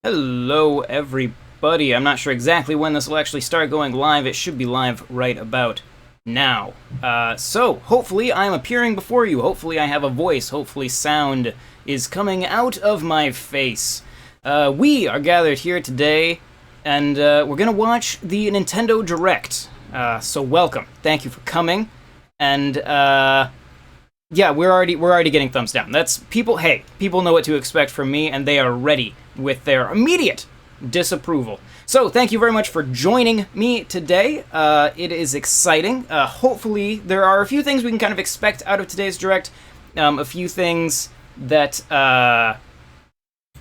Hello, everybody. I'm not sure exactly when this will actually start going live. It should be live right about now. So, hopefully I'm appearing before you. Hopefully I have a voice. Hopefully sound is coming out of my face. We are gathered here today, and we're going to watch the Nintendo Direct. So welcome. Thank you for coming. And, yeah, we're already getting thumbs down. That's people. Hey, people know what to expect from me, and they are ready with their immediate disapproval. So thank you very much for joining me today. It is exciting. Hopefully, there are a few things we can kind of expect out of today's Direct. A few things that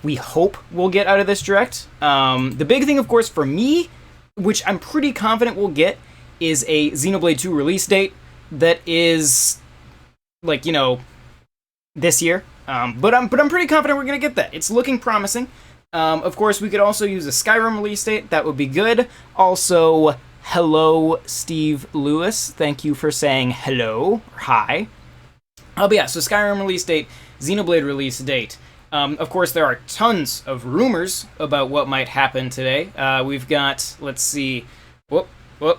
we hope we'll get out of this Direct. The big thing, of course, for me, which I'm pretty confident we'll get, is a Xenoblade 2 release date that is, like, this year. But I'm pretty confident we're gonna get that. It's looking promising. Of course, we could also use a Skyrim release date. That would be good. Also, hello, Steve Lewis. Thank you for saying hello. Or hi. But yeah, so Skyrim release date, Xenoblade release date. Of course, there are tons of rumors about what might happen today. We've got, let's see. Whoop,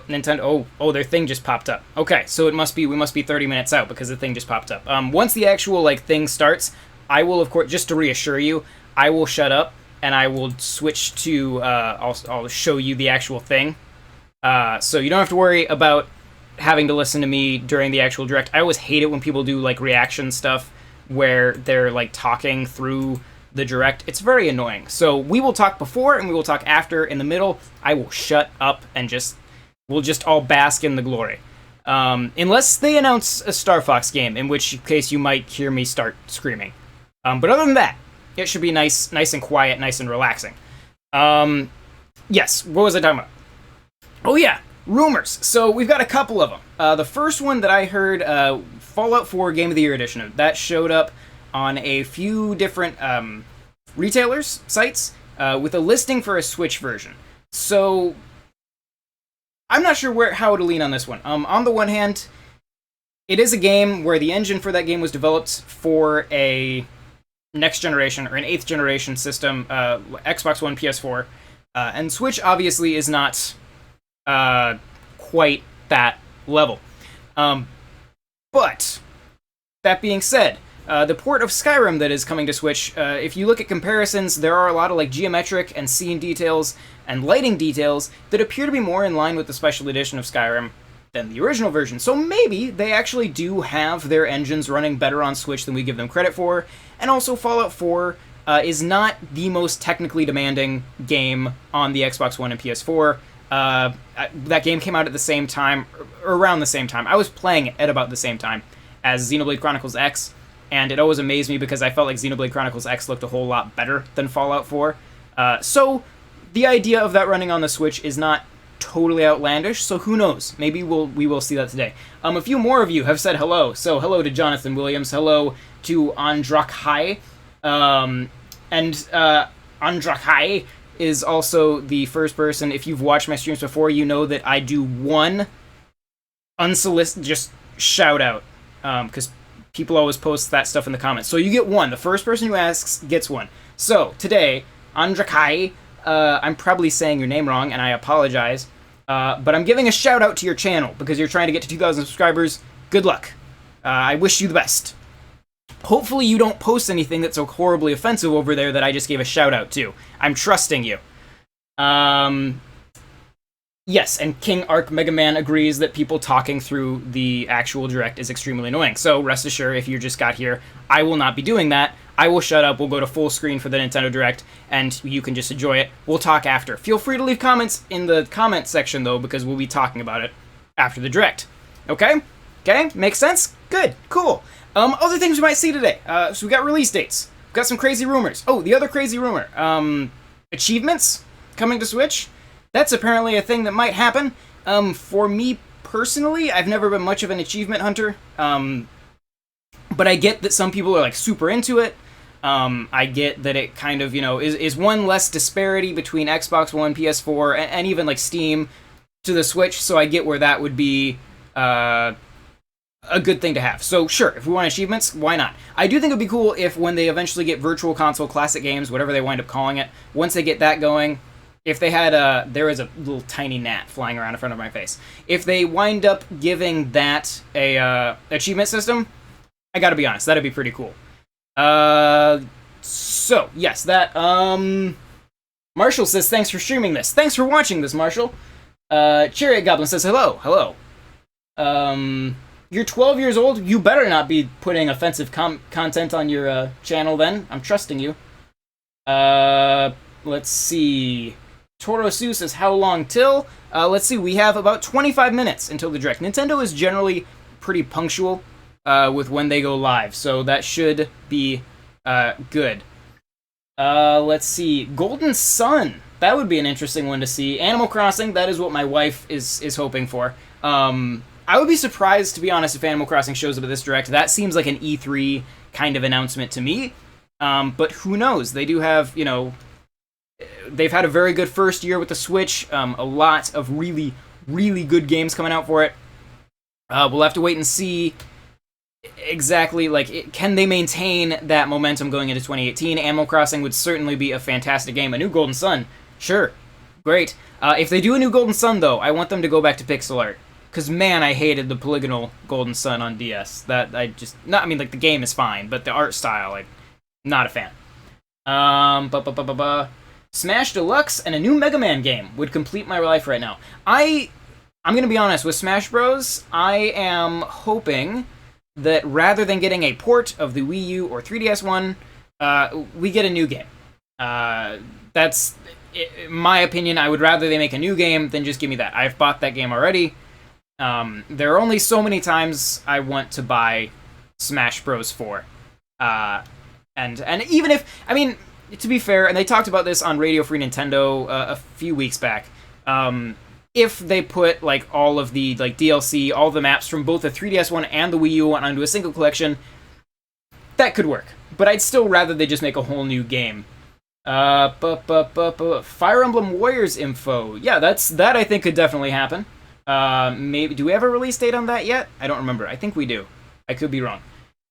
Nintendo. Oh, their thing just popped up. Okay, so we must be 30 minutes out because the thing just popped up. Once the actual thing starts, I will, of course, just to reassure you, I will shut up and I will switch to. I'll show you the actual thing. So you don't have to worry about having to listen to me during the actual Direct. I always hate it when people do reaction stuff where they're talking through the Direct. It's very annoying. So we will talk before and we will talk after. In the middle, I will shut up and we'll just all bask in the glory. Unless they announce a Star Fox game, in which case you might hear me start screaming. But other than that, it should be nice and quiet, nice and relaxing. Yes, what was I talking about? Oh yeah, rumors. So we've got a couple of them. The first one that I heard, Fallout 4 Game of the Year edition, that showed up on a few different retailers' sites with a listing for a Switch version. So I'm not sure how to lean on this one. On the one hand, it is a game where the engine for that game was developed for a next generation or an 8th generation system, Xbox One, PS4, and Switch obviously is not quite that level. But that being said, the port of Skyrim that is coming to Switch, if you look at comparisons, there are a lot of geometric and scene details and lighting details that appear to be more in line with the special edition of Skyrim than the original version. So maybe they actually do have their engines running better on Switch than we give them credit for. And also Fallout 4 is not the most technically demanding game on the Xbox One and PS4. That game came out at the same time, or around the same time. I was playing it at about the same time as Xenoblade Chronicles X, and it always amazed me because I felt like Xenoblade Chronicles X looked a whole lot better than Fallout 4. So the idea of that running on the Switch is not totally outlandish, so who knows? Maybe we will see that today. A few more of you have said hello. So hello to Jonathan Williams, hello to Andrakhai, and Andrakhai is also the first person. If you've watched my streams before, you know that I do one unsolicited just shout out, because people always post that stuff in the comments. So you get one. The first person who asks gets one. So today, Andrakhai, I'm probably saying your name wrong, and I apologize, but I'm giving a shout out to your channel because you're trying to get to 2,000 subscribers. Good luck. I wish you the best. Hopefully you don't post anything that's so horribly offensive over there that I just gave a shout out to. I'm trusting you. Yes, and King Arc Mega Man agrees that people talking through the actual Direct is extremely annoying. So rest assured, if you just got here, I will not be doing that. I will shut up, we'll go to full screen for the Nintendo Direct, and you can just enjoy it. We'll talk after. Feel free to leave comments in the comment section, though, because we'll be talking about it after the Direct. Okay? Okay? Makes sense? Good. Cool. Other things we might see today. So we got release dates. We've got some crazy rumors. Oh, the other crazy rumor. Achievements coming to Switch. That's apparently a thing that might happen. For me personally, I've never been much of an achievement hunter. But I get that some people are super into it. I get that it kind of, is one less disparity between Xbox One, PS4, and even Steam to the Switch. So I get where that would be a good thing to have. So sure, if we want achievements, why not? I do think it'd be cool if when they eventually get Virtual Console Classic Games, whatever they wind up calling it, once they get that going, if they had there is a little tiny gnat flying around in front of my face. If they wind up giving that a achievement system, I gotta be honest, that'd be pretty cool. So yes, that Marshall says thanks for streaming this. Thanks for watching this, Marshall. Chariot Goblin says hello, hello. You're 12 years old. You better not be putting offensive content on your channel then. I'm trusting you. Let's see. Toro Sue says, how long till? Let's see. We have about 25 minutes until the direct. Nintendo is generally pretty punctual with when they go live, so that should be good. Let's see. Golden Sun. That would be an interesting one to see. Animal Crossing. That is what my wife is hoping for. I would be surprised, to be honest, if Animal Crossing shows up at this direct. That seems like an E3 kind of announcement to me. But who knows? They do have, you know, they've had a very good first year with the Switch. A lot of really, really good games coming out for it. We'll have to wait and see exactly, like, can they maintain that momentum going into 2018? Animal Crossing would certainly be a fantastic game. A new Golden Sun, sure, great. If they do a new Golden Sun, though, I want them to go back to pixel art. Because, man, I hated the polygonal Golden Sun on DS. That, I mean, like, the game is fine, but the art style, like, not a fan. Smash Deluxe and a new Mega Man game would complete my life right now. I'm gonna be honest, with Smash Bros., I am hoping that rather than getting a port of the Wii U or 3DS one, we get a new game. That's, in my opinion, I would rather they make a new game than just give me that. I've bought that game already. There are only so many times I want to buy Smash Bros. 4. And even if, I mean, to be fair, and they talked about this on Radio Free Nintendo a few weeks back, if they put, like, all of the, like, DLC, all the maps from both the 3DS one and the Wii U one onto a single collection, that could work. But I'd still rather they just make a whole new game. Fire Emblem Warriors info. Yeah, that I think could definitely happen. Maybe, do we have a release date on that yet? I don't remember. I think we do. I could be wrong.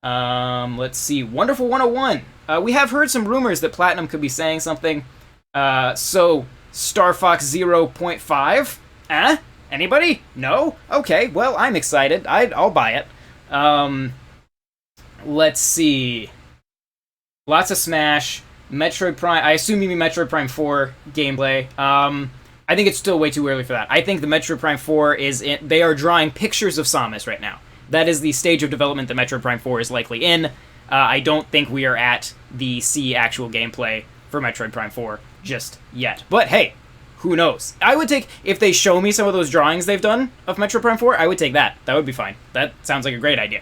Let's see. Wonderful 101. We have heard some rumors that Platinum could be saying something. So, Star Fox 0.5? Anybody? No? Okay, well, I'm excited. I'll buy it. Let's see. Lots of Smash. Metroid Prime. I assume you mean Metroid Prime 4 gameplay. I think it's still way too early for that. I think the Metroid Prime 4 they are drawing pictures of Samus right now. That is the stage of development that Metroid Prime 4 is likely in. I don't think we are at the actual gameplay for Metroid Prime 4 just yet. But hey, who knows? I would take, if they show me some of those drawings they've done of Metroid Prime 4, I would take that. That would be fine. That sounds like a great idea.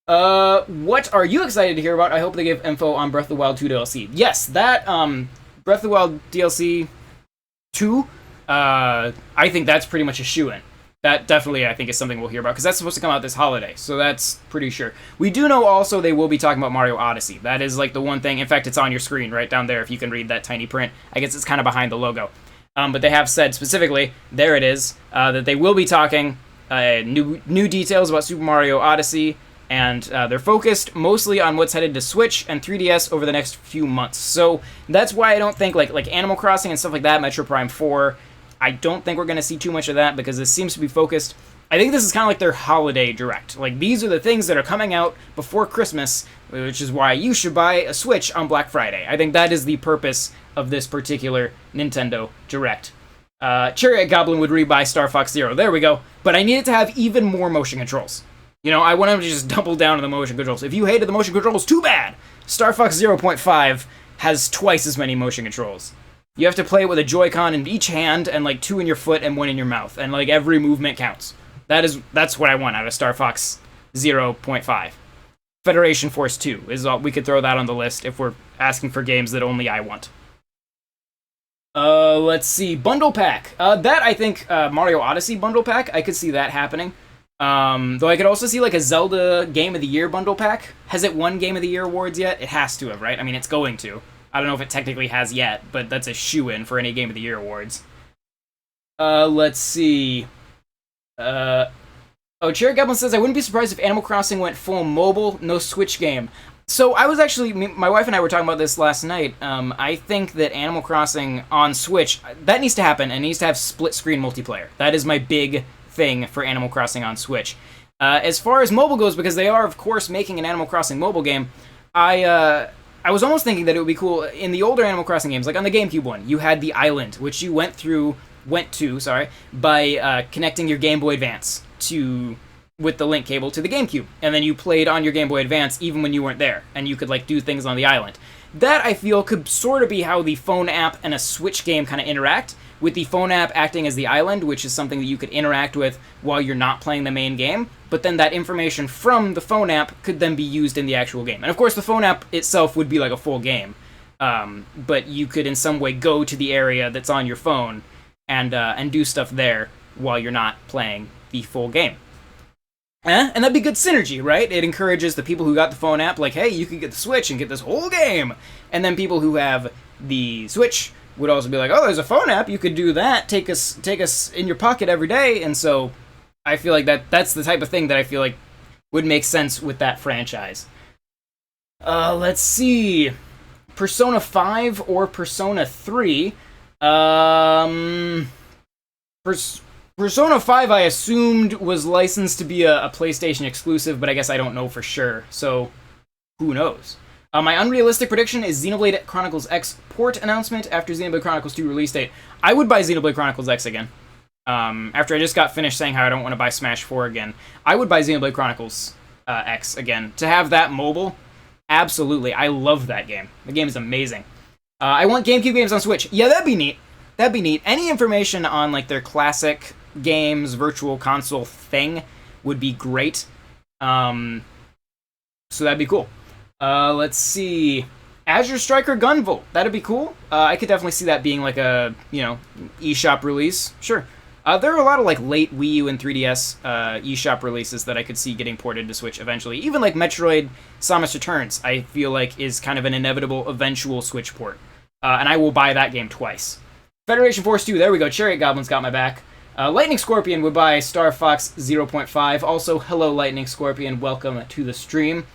What are you excited to hear about? I hope they give info on Breath of the Wild 2 DLC. Yes, that, Breath of the Wild DLC 2, I think that's pretty much a shoo-in. That definitely, I think, is something we'll hear about, because that's supposed to come out this holiday, so that's pretty sure. We do know also they will be talking about Mario Odyssey. That is, like, the one thing. In fact, it's on your screen right down there if you can read that tiny print. I guess it's kind of behind the logo. But they have said specifically, there it is, that they will be talking new details about Super Mario Odyssey, and they're focused mostly on what's headed to Switch and 3DS over the next few months. So that's why I don't think, like Animal Crossing and stuff like that, Metro Prime 4, I don't think we're going to see too much of that, because this seems to be focused. I think this is kind of like their holiday direct. Like, these are the things that are coming out before Christmas, which is why you should buy a Switch on Black Friday. I think that is the purpose of this particular Nintendo Direct. Chariot Goblin would rebuy Star Fox Zero. There we go. But I need it to have even more motion controls. You know, I want them to just double down on the motion controls. If you hated the motion controls, too bad! Star Fox 0.5 has twice as many motion controls. You have to play it with a Joy-Con in each hand, and, like, 2 in your foot and 1 in your mouth. And, like, every movement counts. That's what I want out of Star Fox 0.5. Federation Force 2 is all. We could throw that on the list if we're asking for games that only I want. Let's see. Bundle Pack. That, I think, Mario Odyssey Bundle Pack, I could see that happening. Though I could also see, like, a Zelda Game of the Year Bundle Pack. Has it won Game of the Year awards yet? It has to have, right? I mean, it's going to. I don't know if it technically has yet, but that's a shoo-in for any Game of the Year awards. Let's see. Oh, Cherry Goblin says, I wouldn't be surprised if Animal Crossing went full mobile, no Switch game. So I was actually, my wife and I were talking about this last night. I think that Animal Crossing on Switch, that needs to happen, and it needs to have split-screen multiplayer. That is my big thing for Animal Crossing on Switch. As far as mobile goes, because they are, of course, making an Animal Crossing mobile game, I was almost thinking that it would be cool, in the older Animal Crossing games, like on the GameCube one, you had the island, which you went to, by connecting your Game Boy Advance with the link cable to the GameCube, and then you played on your Game Boy Advance even when you weren't there, and you could like do things on the island. That, I feel, could sort of be how the phone app and a Switch game kind of interact, with the phone app acting as the island, which is something that you could interact with while you're not playing the main game, but then that information from the phone app could then be used in the actual game. And of course the phone app itself would be like a full game, but you could in some way go to the area that's on your phone and do stuff there while you're not playing the full game. And that'd be good synergy, right? It encourages the people who got the phone app, like, hey, you could get the Switch and get this whole game. And then people who have the Switch would also be like, oh, there's a phone app, you could do that, take us in your pocket every day. And so I feel like that's the type of thing that I feel like would make sense with that franchise. Let's see. Persona 5 or Persona 3? Persona 5, I assumed, was licensed to be a PlayStation exclusive, but I guess I don't know for sure, so who knows? My unrealistic prediction is Xenoblade Chronicles X port announcement after Xenoblade Chronicles 2 release date. I would buy Xenoblade Chronicles X again. After I just got finished saying how I don't want to buy Smash 4 again, I would buy Xenoblade Chronicles X again. To have that mobile, absolutely. I love that game. The game is amazing. I want GameCube games on Switch. Yeah, that'd be neat. That'd be neat. Any information on like their classic games, virtual console thing would be great. So that'd be cool. Let's see. Azure Striker Gunvolt. That'd be cool. I could definitely see that being like a, eShop release. Sure. There are a lot of like late Wii U and 3DS eShop releases that I could see getting ported to Switch eventually. Even like Metroid Samus Returns, I feel like is kind of an inevitable eventual Switch port. And I will buy that game twice. Federation Force 2, there we go. Chariot Goblin's got my back. Lightning Scorpion would buy Star Fox 0.5. Also, hello Lightning Scorpion, welcome to the stream.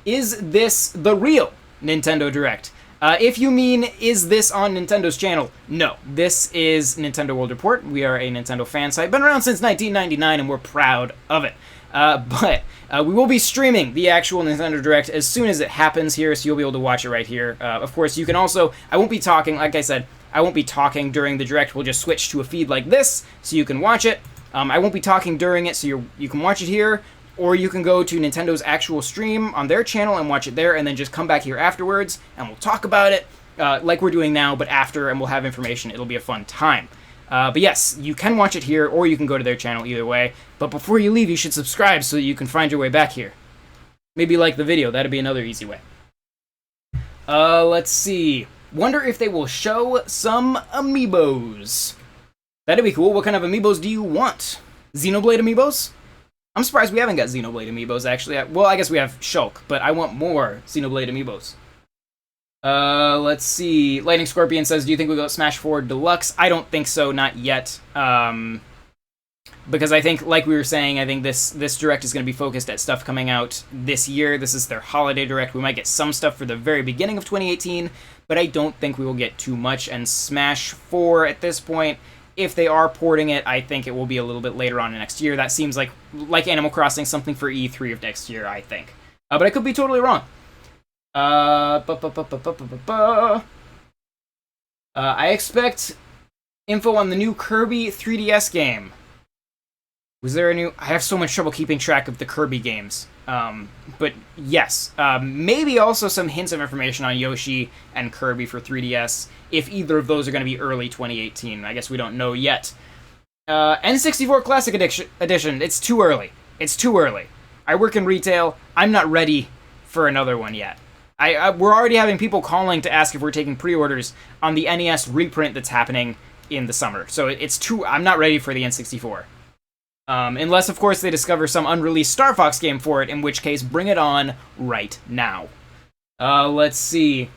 Is this the real Nintendo Direct? If you mean, is this on Nintendo's channel? No. This is Nintendo World Report. We are a Nintendo fan site. Been around since 1999, and we're proud of it. But we will be streaming the actual Nintendo Direct as soon as it happens here, so you'll be able to watch it right here. Of course, you can also... I won't be talking, like I said, I won't be talking during the Direct. We'll just switch to a feed like this, so you can watch it. I won't be talking during it, so you can watch it here, or you can go to Nintendo's actual stream on their channel and watch it there, and then just come back here afterwards, and we'll talk about it like we're doing now, but after, and we'll have information. It'll be a fun time. But yes, you can watch it here, or you can go to their channel either way. But before you leave, you should subscribe so that you can find your way back here. Maybe like the video. That'd be another easy way. Let's see. Wonder if they will show some amiibos. That'd be cool. What kind of amiibos do you want? Xenoblade amiibos? I'm surprised we haven't got Xenoblade amiibos, actually. Well, I guess we have Shulk, but I want more Xenoblade amiibos. Let's see. Lightning Scorpion says, do you think we'll go Smash 4 Deluxe? I don't think so, not yet. Because I think, like we were saying, I think this Direct is going to be focused at stuff coming out this year. This is their holiday Direct. We might get some stuff for the very beginning of 2018, but I don't think we will get too much. And Smash 4, at this point, if they are porting it, I think it will be a little bit later on in next year. That seems like Animal Crossing, something for E3 of next year, I think. But I could be totally wrong. I expect info on the new Kirby 3DS game. Was there a new... I have so much trouble keeping track of the Kirby games. But yes. Maybe also some hints of information on Yoshi and Kirby for 3DS, if either of those are going to be early 2018. I guess we don't know yet. N64 Classic Edition. It's too early. It's too early. I work in retail. I'm not ready for another one yet. We're already having people calling to ask if we're taking pre-orders on the NES reprint that's happening in the summer. So it's too... I'm not ready for the N64. Unless, of course, they discover some unreleased Star Fox game for it, in which case, bring it on right now. Let's see.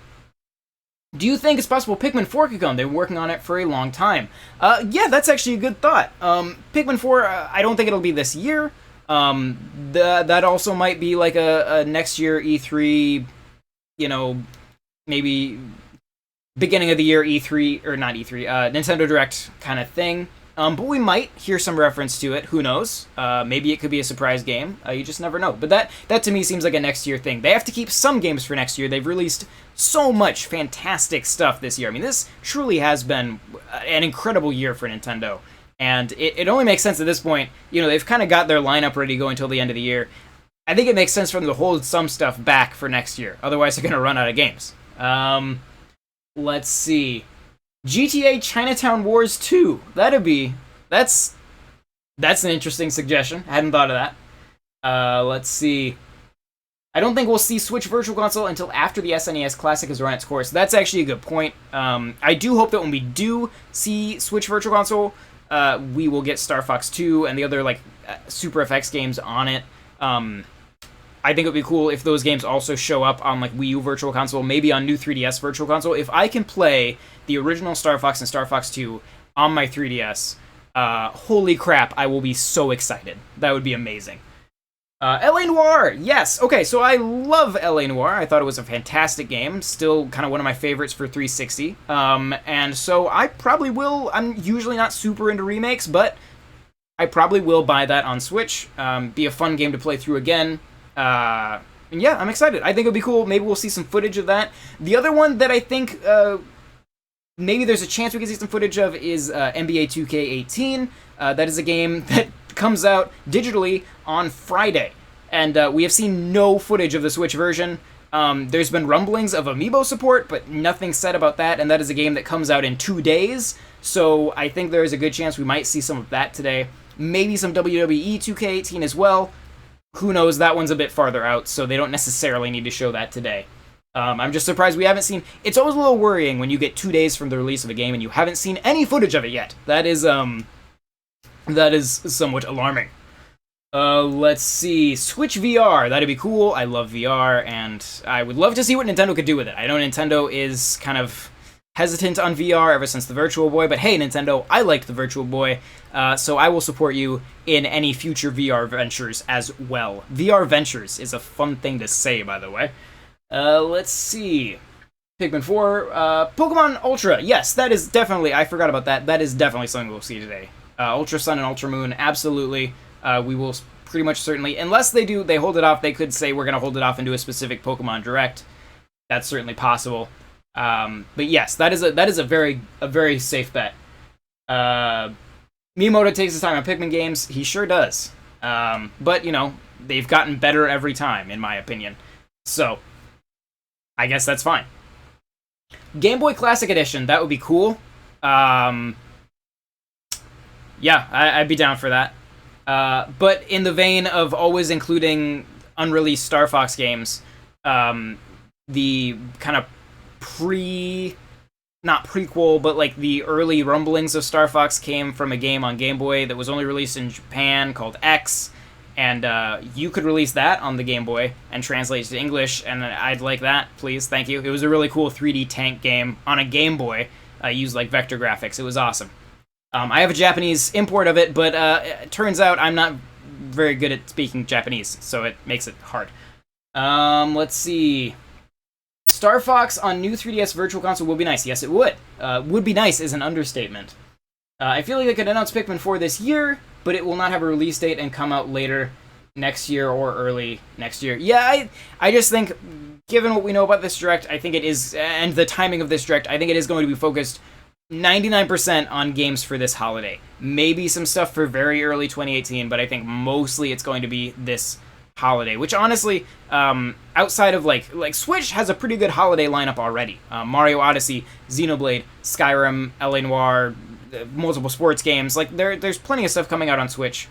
Do you think it's possible Pikmin 4 could come? They've been working on it for a long time. Yeah, that's actually a good thought. Pikmin 4, I don't think it'll be this year. That also might be like a next year E3, you know, maybe beginning of the year E3, or not E3, Nintendo Direct kind of thing. But we might hear some reference to it. Who knows? Maybe it could be a surprise game. You just never know. But that to me seems like a next year thing. They have to keep some games for next year. They've released so much fantastic stuff this year. I mean, this truly has been an incredible year for Nintendo. And it only makes sense at this point. You know, they've kind of got their lineup ready to go until the end of the year. I think it makes sense for them to hold some stuff back for next year. Otherwise, they're going to run out of games. Let's see. GTA Chinatown Wars 2. That's an interesting suggestion. I hadn't thought of that. Let's see. I don't think we'll see Switch Virtual Console until after the SNES Classic has run its course. That's actually a good point. I do hope that when we do see Switch Virtual Console, we will get Star Fox 2 and the other like Super FX games on it. I think it would be cool if those games also show up on like Wii U Virtual Console, maybe on new 3DS Virtual Console. If I can play the original Star Fox and Star Fox 2 on my 3DS, holy crap, I will be so excited. That would be amazing. L.A. Noire, yes. Okay, so I love L.A. Noire. I thought it was a fantastic game. Still kind of one of my favorites for 360. And so I probably will. I'm usually not super into remakes, but I probably will buy that on Switch. Be a fun game to play through again. And yeah, I'm excited. I think it'll be cool. Maybe we'll see some footage of that. The other one that I think maybe there's a chance we can see some footage of is NBA 2K18. That is a game that comes out digitally on Friday. And we have seen no footage of the Switch version. There's been rumblings of Amiibo support, but nothing said about that. And that is a game that comes out in 2 days. So I think there is a good chance we might see some of that today. Maybe some WWE 2K18 as well. Who knows, that one's a bit farther out, so they don't necessarily need to show that today. I'm just surprised we haven't seen... It's always a little worrying when you get 2 days from the release of a game and you haven't seen any footage of it yet. That is somewhat alarming. Let's see. Switch VR. That'd be cool. I love VR, and I would love to see what Nintendo could do with it. I know Nintendo is kind of hesitant on VR ever since the Virtual Boy, but hey, Nintendo, I liked the Virtual Boy, so I will support you in any future VR ventures as well. VR ventures is a fun thing to say, by the way. Let's see. Pikmin 4, Pokemon Ultra. Yes, that is definitely, I forgot about that. That is definitely something we'll see today. Ultra Sun and Ultra Moon, absolutely. We will pretty much certainly, unless they hold it off, they could say we're going to hold it off and do a specific Pokemon Direct. That's certainly possible. But yes, that is a very safe bet. Miyamoto takes his time on Pikmin games. He sure does. But, you know, they've gotten better every time, in my opinion. So, I guess that's fine. Game Boy Classic Edition, that would be cool. Yeah, I'd be down for that. But in the vein of always including unreleased Star Fox games, the kind of not prequel, but like the early rumblings of Star Fox came from a game on Game Boy that was only released in Japan called X, and you could release that on the Game Boy and translate it to English, and I'd like that, please, thank you. It was a really cool 3D tank game on a Game Boy, used like vector graphics. It was awesome. I have a Japanese import of it, but it turns out I'm not very good at speaking Japanese, so it makes it hard. Let's see. Star Fox on new 3DS Virtual Console will be nice. Yes, it would. Would be nice is an understatement. I feel like they could announce Pikmin 4 this year, but it will not have a release date and come out later next year or early next year. Yeah, I just think, given what we know about this Direct, I think it is, and the timing of this Direct, I think it is going to be focused 99% on games for this holiday. Maybe some stuff for very early 2018, but I think mostly it's going to be this holiday, which honestly, outside of like Switch has a pretty good holiday lineup already. Mario Odyssey, Xenoblade, Skyrim, L.A. Noire, multiple sports games. Like there's plenty of stuff coming out on Switch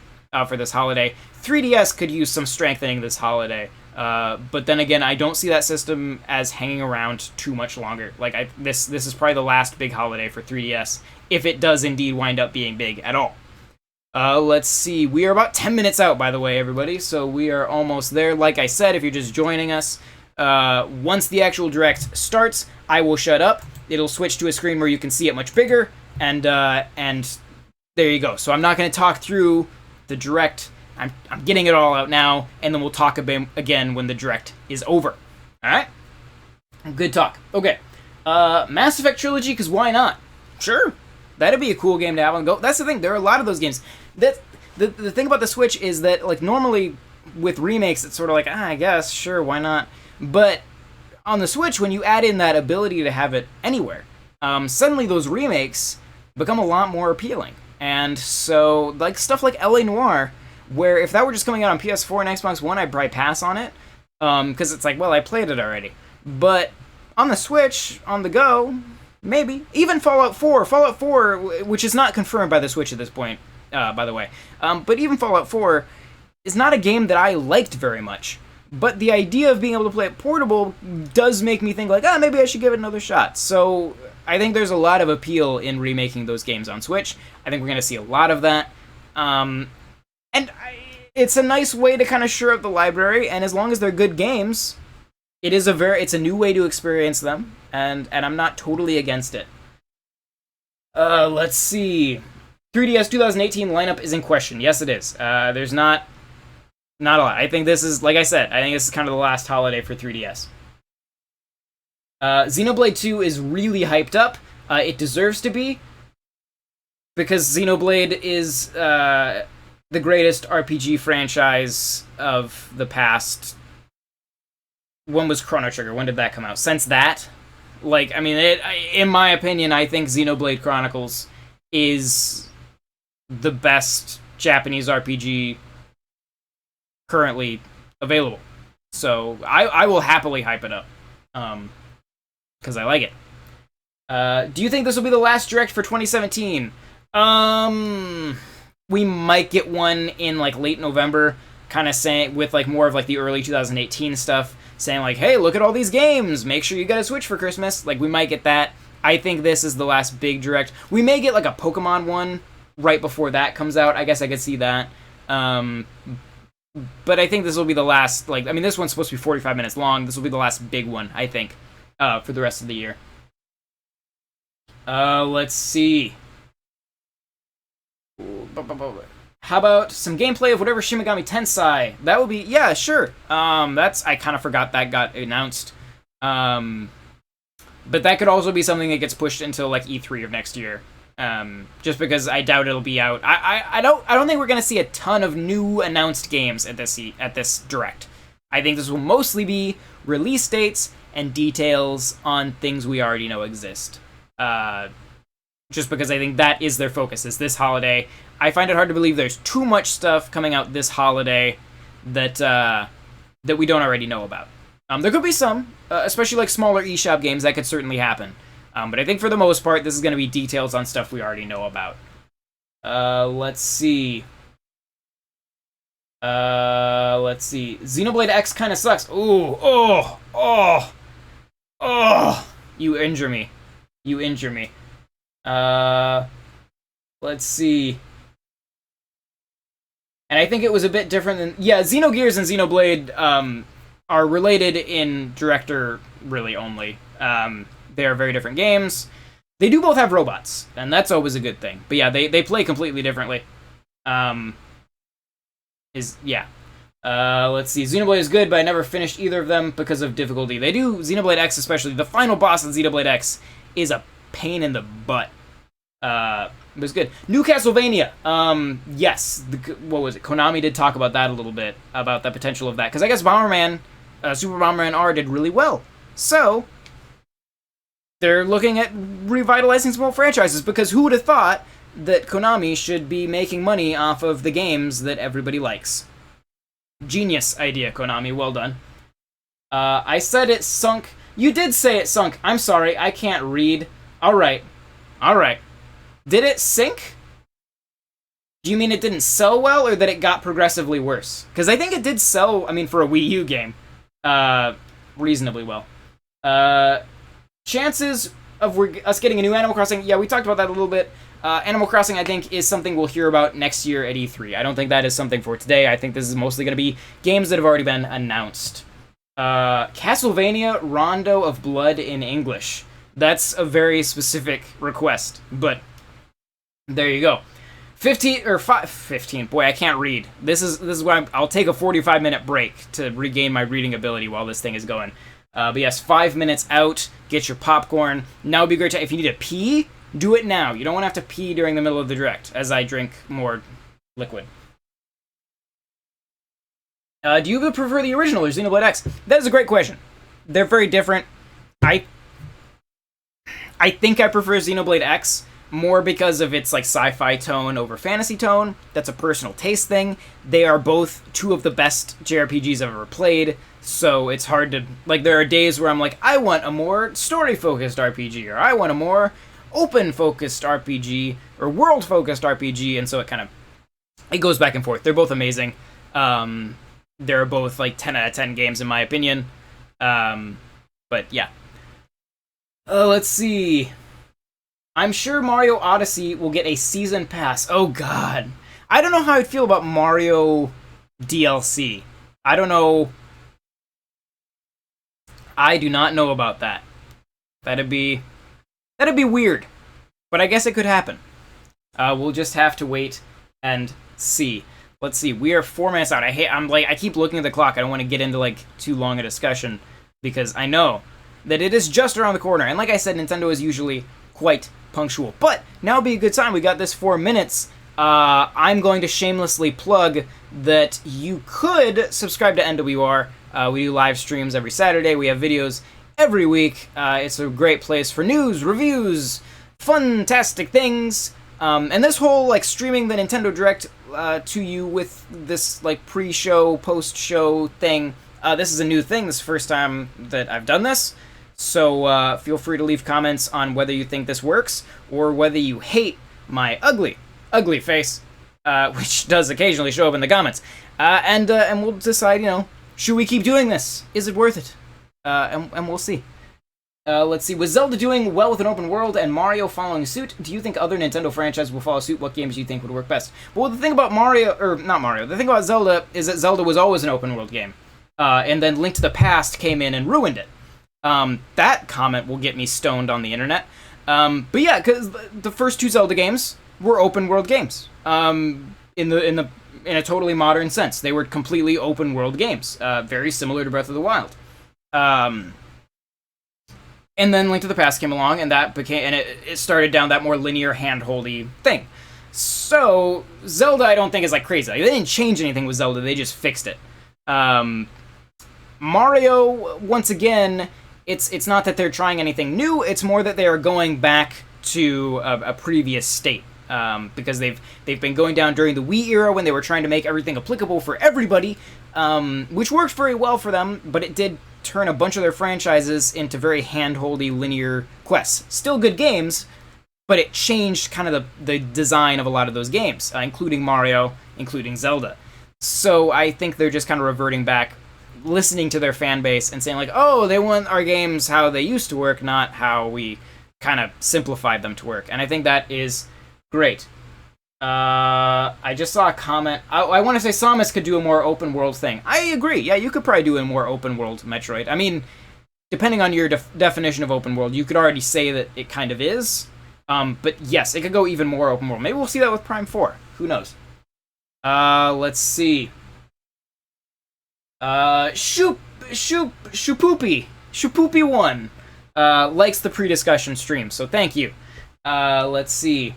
for this holiday. 3DS could use some strengthening this holiday. But then again, I don't see that system as hanging around too much longer. Like this is probably the last big holiday for 3DS, if it does indeed wind up being big at all. Let's see. We are about 10 minutes out, by the way, everybody, so we are almost there. Like I said, if you're just joining us, once the actual Direct starts, I will shut up, it'll switch to a screen where you can see it much bigger, and there you go. So I'm not going to talk through the Direct. I'm getting it all out now, and then we'll talk a bit again when the Direct is over. All right? Good talk. Okay. Mass Effect Trilogy, because why not? Sure. That'd be a cool game to have on the go. That's the thing. There are a lot of those games. The thing about the Switch is that, like, normally with remakes, it's sort of like, I guess, sure, why not? But on the Switch, when you add in that ability to have it anywhere, suddenly those remakes become a lot more appealing. And so, like, stuff like L.A. Noire, where if that were just coming out on PS4 and Xbox One, I'd probably pass on it, because it's like, well, I played it already. But on the Switch, on the go, maybe. Even Fallout 4, which is not confirmed by the Switch at this point, by the way. But even Fallout 4 is not a game that I liked very much. But the idea of being able to play it portable does make me think, like, maybe I should give it another shot. So I think there's a lot of appeal in remaking those games on Switch. I think we're going to see a lot of that. It's a nice way to kind of shore up the library, and as long as they're good games, it's a new way to experience them, and I'm not totally against it. Let's see. 3DS 2018 lineup is in question. Yes, it is. There's not a lot. I think this is, like I said, I think this is kind of the last holiday for 3DS. Xenoblade 2 is really hyped up. It deserves to be, because Xenoblade is the greatest RPG franchise of the past. When was Chrono Trigger? When did that come out? Since that? Like, I mean, in my opinion, I think Xenoblade Chronicles is the best Japanese RPG currently available. So, I will happily hype it up. Because I like it. Do you think this will be the last Direct for 2017? We might get one in, like, late November, kind of saying, with, like, more of, like, the early 2018 stuff, saying, like, hey, look at all these games, make sure you get a Switch for Christmas. Like, we might get that. I think this is the last big Direct. We may get, like, a Pokemon one right before that comes out. I guess I could see that. But I think this will be the last, like, I mean, this one's supposed to be 45 minutes long. This will be the last big one, I think, for the rest of the year. Let's see. How about some gameplay of whatever Shin Megami Tensei? That would be, yeah, sure. I kind of forgot that got announced. But that could also be something that gets pushed until, like, E3 of next year. Just because I doubt it'll be out. I don't think we're gonna see a ton of new announced games at this Direct. I think this will mostly be release dates and details on things we already know exist. Just because I think that is their focus, is this holiday. I find it hard to believe there's too much stuff coming out this holiday that we don't already know about. There could be some, especially like smaller eShop games, that could certainly happen. But I think for the most part, this is going to be details on stuff we already know about. Let's see. Xenoblade X kind of sucks. Ooh, oh. You injure me. Let's see. And I think it was a bit different than... Yeah, Xenogears and Xenoblade are related in director really only. They are very different games. They do both have robots, and that's always a good thing. But yeah, they play completely differently. Let's see. Xenoblade is good, but I never finished either of them because of difficulty. They do, Xenoblade X especially. The final boss in Xenoblade X is a pain in the butt. It was good. New Castlevania. Yes. What was it? Konami did talk about that a little bit, about the potential of that. Because I guess Bomberman, Super Bomberman R did really well. So, they're looking at revitalizing some old franchises, because who would have thought that Konami should be making money off of the games that everybody likes? Genius idea, Konami. Well done. I said it sunk. You did say it sunk. I'm sorry. I can't read. Alright. Did it sink? Do you mean it didn't sell well, or that it got progressively worse? Because I think it did sell, I mean, for a Wii U game, reasonably well. Chances of us getting a new Animal Crossing, yeah, we talked about that a little bit. Animal Crossing, I think, is something we'll hear about next year at E3. I don't think that is something for today. I think this is mostly going to be games that have already been announced. Castlevania Rondo of Blood in English. That's a very specific request, but there you go. 15. Boy, I can't read. This is why I'll take a 45-minute break to regain my reading ability while this thing is going. But yes, 5 minutes out. Get your popcorn. Now would be a great time. If you need to pee, do it now. You don't want to have to pee during the middle of the direct as I drink more liquid. Do you prefer the original or Xenoblade X? That is a great question. They're very different. I think I prefer Xenoblade X more because of its like sci-fi tone over fantasy tone. That's a personal taste thing. They are both two of the best JRPGs I've ever played, so it's hard to like. There are days where I'm like, I want a more story-focused RPG, or I want a more open-focused RPG, or world-focused RPG, and so it goes back and forth. They're both amazing. They're both like 10 out of 10 games in my opinion. But yeah. Let's see. I'm sure Mario Odyssey will get a season pass. Oh god. I don't know how I'd feel about Mario DLC. I don't know. I do not know about that. That'd be weird. But I guess it could happen. We'll just have to wait and see. Let's see. We are 4 minutes out. I keep looking at the clock. I don't want to get into like too long a discussion because I know that it is just around the corner. And like I said, Nintendo is usually quite punctual. But now would be a good time. We got this 4 minutes. I'm going to shamelessly plug that you could subscribe to NWR. We do live streams every Saturday. We have videos every week. It's a great place for news, reviews, fantastic things. And this whole like streaming the Nintendo Direct to you with this like pre-show, post-show thing. This is a new thing. This is the first time that I've done this. So feel free to leave comments on whether you think this works or whether you hate my ugly face, which does occasionally show up in the comments. And we'll decide, should we keep doing this? Is it worth it? And we'll see. Let's see. With Zelda doing well with an open world and Mario following suit, do you think other Nintendo franchises will follow suit? What games do you think would work best? Well, the thing about the thing about Zelda is that Zelda was always an open world game. And then Link to the Past came in and ruined it. That comment will get me stoned on the internet. But yeah, because the first two Zelda games were open world games. In a totally modern sense, they were completely open world games, very similar to Breath of the Wild. And then Link to the Past came along, and it started down that more linear hand-holdy thing. So Zelda, I don't think is like crazy. Like, they didn't change anything with Zelda; they just fixed it. Mario, once again, it's not that they're trying anything new. It's more that they are going back to a previous state. Because they've been going down during the Wii era when they were trying to make everything applicable for everybody, which worked very well for them, but it did turn a bunch of their franchises into very hand-holdy linear quests. Still good games, but it changed kind of the design of a lot of those games, including Mario, including Zelda. So I think they're just kind of reverting back, listening to their fan base and saying like, oh, they want our games how they used to work, not how we kind of simplified them to work. And I think that is great. I just saw a comment. I want to say Samus could do a more open world thing. I agree. Yeah, you could probably do a more open world Metroid. I mean, depending on your definition of open world, you could already say that it kind of is. But yes, it could go even more open world. Maybe we'll see that with Prime 4. Who knows? Let's see. Shupoopy1 likes the pre-discussion stream, so thank you. Let's see.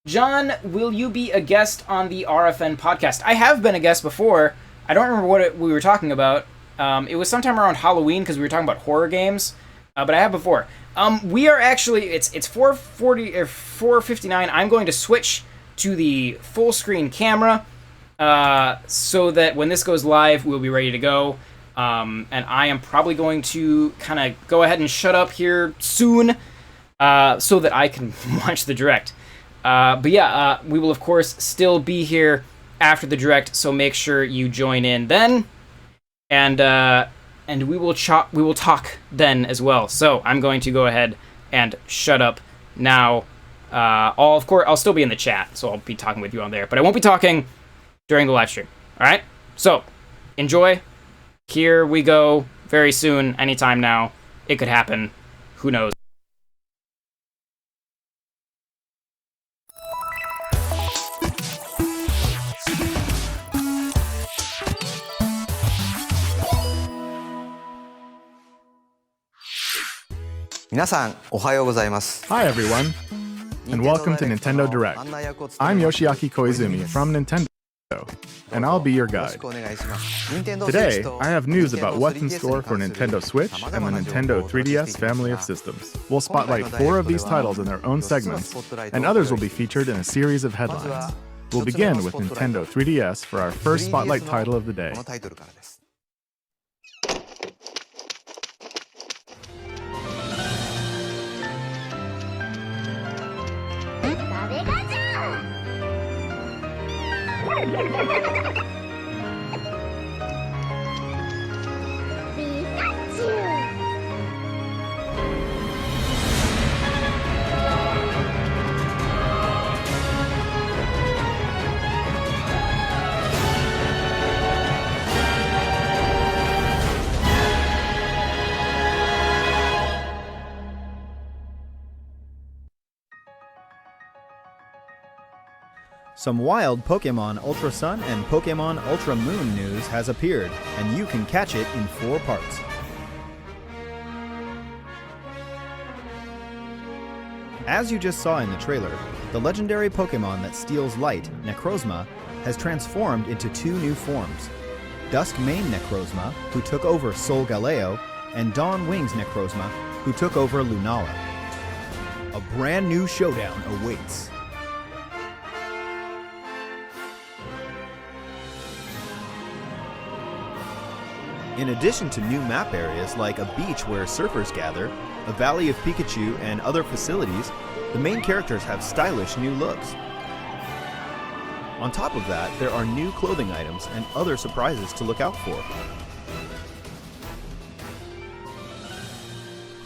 John, will you be a guest on the RFN podcast? I have been a guest before. I don't remember what we were talking about. It was sometime around Halloween because we were talking about horror games. But I have before. We are actually, it's 4:40 or 4:59. I'm going to switch to the full screen camera so that when this goes live, we'll be ready to go. And I am probably going to kind of go ahead and shut up here soon so that I can watch the direct. But yeah, we will of course still be here after the direct, so make sure you join in then, and we will talk then as well. So I'm going to go ahead and shut up now. I'll still be in the chat, so I'll be talking with you on there, but I won't be talking during the live stream. All right, so enjoy. Here we go. Very soon, anytime now, it could happen. Who knows? 皆さん、おはようございます。 Hi everyone, and welcome to Nintendo Direct. I'm Yoshiaki Koizumi from Nintendo, and I'll be your guide. Today, I have news about what's in store for Nintendo Switch and the Nintendo 3DS family of systems. We'll spotlight 4 of these titles in their own segments, and others will be featured in a series of headlines. We'll begin with Nintendo 3DS for our first spotlight title of the day. Some wild Pokemon Ultra Sun and Pokemon Ultra Moon news has appeared, and you can catch it in 4 parts. As you just saw in the trailer, the legendary Pokemon that steals light, Necrozma, has transformed into 2 new forms. Dusk Mane Necrozma, who took over Sol Galeo, and Dawn Wings Necrozma, who took over Lunala. A brand new showdown awaits. In addition to new map areas like a beach where surfers gather, a valley of Pikachu, and other facilities, the main characters have stylish new looks. On top of that, there are new clothing items and other surprises to look out for.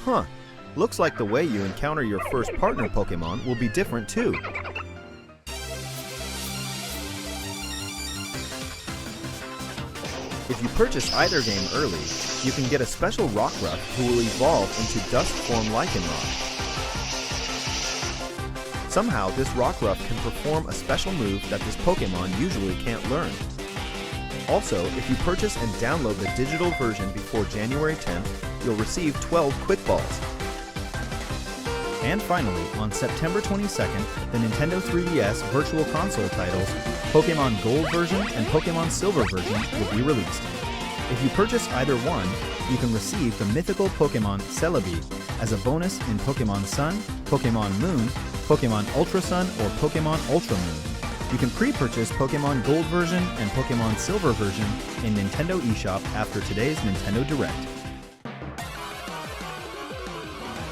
Huh, looks like the way you encounter your first partner Pokemon will be different too. If you purchase either game early, you can get a special Rockruff who will evolve into Dusk form Lycanroc. Somehow, this Rockruff can perform a special move that this Pokemon usually can't learn. Also, if you purchase and download the digital version before January 10th, you'll receive 12 Quick Balls. And finally, on September 22nd, the Nintendo 3DS Virtual Console titles Pokemon Gold version and Pokemon Silver version will be released. If you purchase either one, you can receive the mythical Pokemon Celebi as a bonus in Pokemon Sun, Pokemon Moon, Pokemon Ultra Sun, or Pokemon Ultra Moon. You can pre-purchase Pokemon Gold version and Pokemon Silver version in Nintendo eShop after today's Nintendo Direct.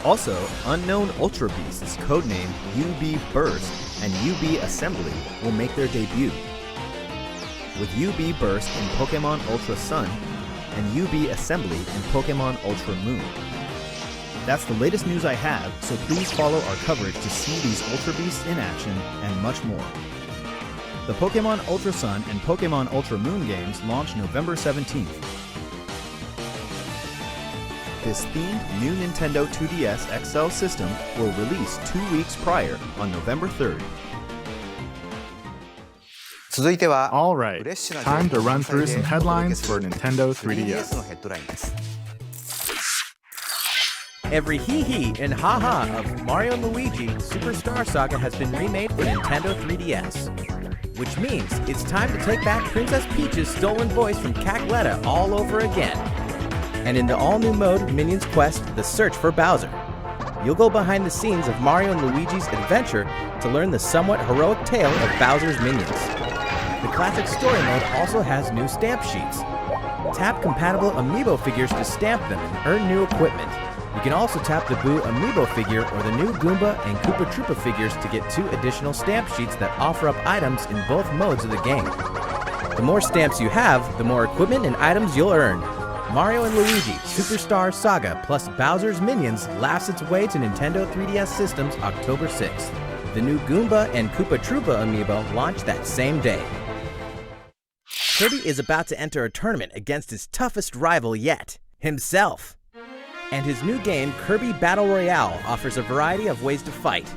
Also, unknown Ultra Beasts codenamed UB Burst and UB Assembly will make their debut. With UB Burst in Pokemon Ultra Sun and UB Assembly in Pokemon Ultra Moon. That's the latest news I have, so please follow our coverage to see these Ultra Beasts in action and much more. The Pokemon Ultra Sun and Pokemon Ultra Moon games launch November 17th. This themed new Nintendo 2DS XL system will release 2 weeks prior on November 3rd. All right, time to run through some headlines for Nintendo 3DS. Every hee-hee and ha-ha of Mario & Luigi Superstar Saga has been remade for Nintendo 3DS. Which means it's time to take back Princess Peach's stolen voice from Cackletta all over again. And in the all-new mode, Minions Quest, The Search for Bowser. You'll go behind the scenes of Mario & Luigi's adventure to learn the somewhat heroic tale of Bowser's minions. The classic story mode also has new stamp sheets. Tap compatible amiibo figures to stamp them and earn new equipment. You can also tap the Boo amiibo figure or the new Goomba and Koopa Troopa figures to get 2 additional stamp sheets that offer up items in both modes of the game. The more stamps you have, the more equipment and items you'll earn. Mario & Luigi Superstar Saga plus Bowser's Minions laughs its way to Nintendo 3DS systems October 6th. The new Goomba and Koopa Troopa amiibo launch that same day. Kirby is about to enter a tournament against his toughest rival yet, himself. And his new game, Kirby Battle Royale, offers a variety of ways to fight.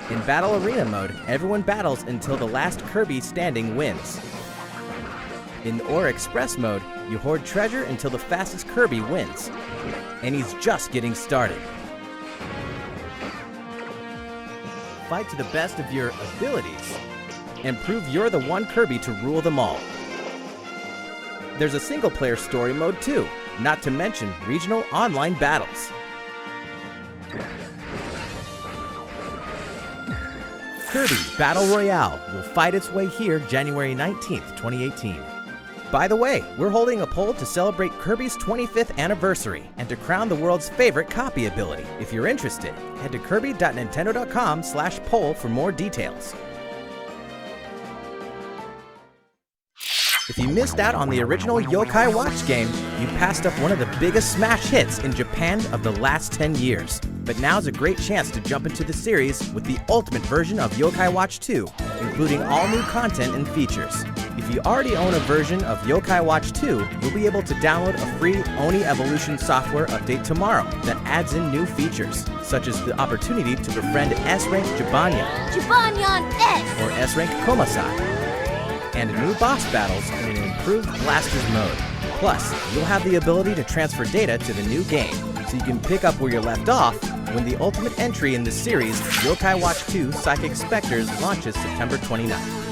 In Battle Arena mode, everyone battles until the last Kirby standing wins. In Ore Express mode, you hoard treasure until the fastest Kirby wins. And he's just getting started. fight to the best of your abilities and prove you're the one Kirby to rule them all. There's a single-player story mode too, not to mention regional online battles. Kirby Battle Royale will fight its way here January 19th, 2018. By the way, we're holding a poll to celebrate Kirby's 25th anniversary and to crown the world's favorite copy ability. If you're interested, head to kirby.nintendo.com/poll for more details. If you missed out on the original Yokai Watch game, you passed up one of the biggest smash hits in Japan of the last 10 years. But now's a great chance to jump into the series with the ultimate version of Yokai Watch 2, including all new content and features. If you already own a version of Yokai Watch 2, you'll be able to download a free Oni Evolution software update tomorrow that adds in new features, such as the opportunity to befriend S-Rank Jibanyan S! or S-Rank Komasai, and new boss battles in an improved Blasters mode. Plus, you'll have the ability to transfer data to the new game, so you can pick up where you left off when the ultimate entry in the series, Yokai Watch 2 Psychic Spectres, launches September 29th.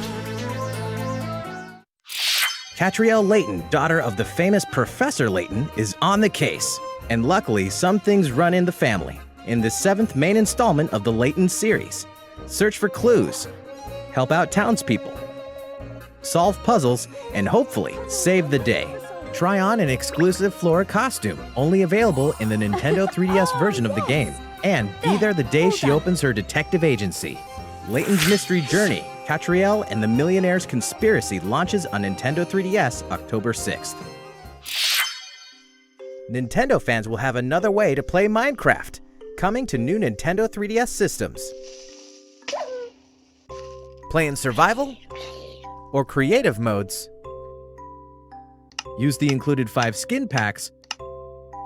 Catrielle Layton, daughter of the famous Professor Layton, is on the case. And luckily, some things run in the family. In the 7th main installment of the Layton series, search for clues, help out townspeople, solve puzzles, and hopefully save the day. Try on an exclusive Flora costume, only available in the Nintendo 3DS version of the game, and be there the day she opens her detective agency. Layton's Mystery Journey, Catrielle and the Millionaire's Conspiracy launches on Nintendo 3DS October 6th. Nintendo fans will have another way to play Minecraft, coming to new Nintendo 3DS systems. Play in survival or creative modes. Use the included 5 skin packs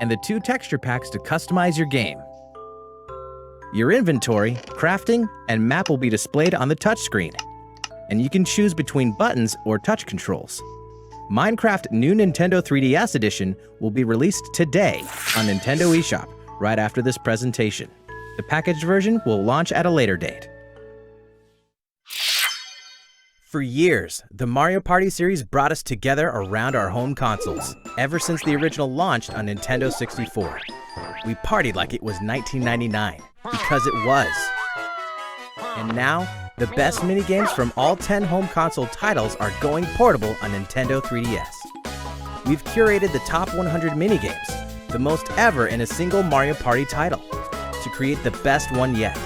and the 2 texture packs to customize your game. Your inventory, crafting, and map will be displayed on the touchscreen, and you can choose between buttons or touch controls. Minecraft New Nintendo 3DS Edition will be released today on Nintendo eShop, right after this presentation. The packaged version will launch at a later date. For years, the Mario Party series brought us together around our home consoles, ever since the original launched on Nintendo 64. We partied like it was 1999, because it was. And now, the best minigames from all 10 home console titles are going portable on Nintendo 3DS. We've curated the top 100 minigames, the most ever in a single Mario Party title, to create the best one yet.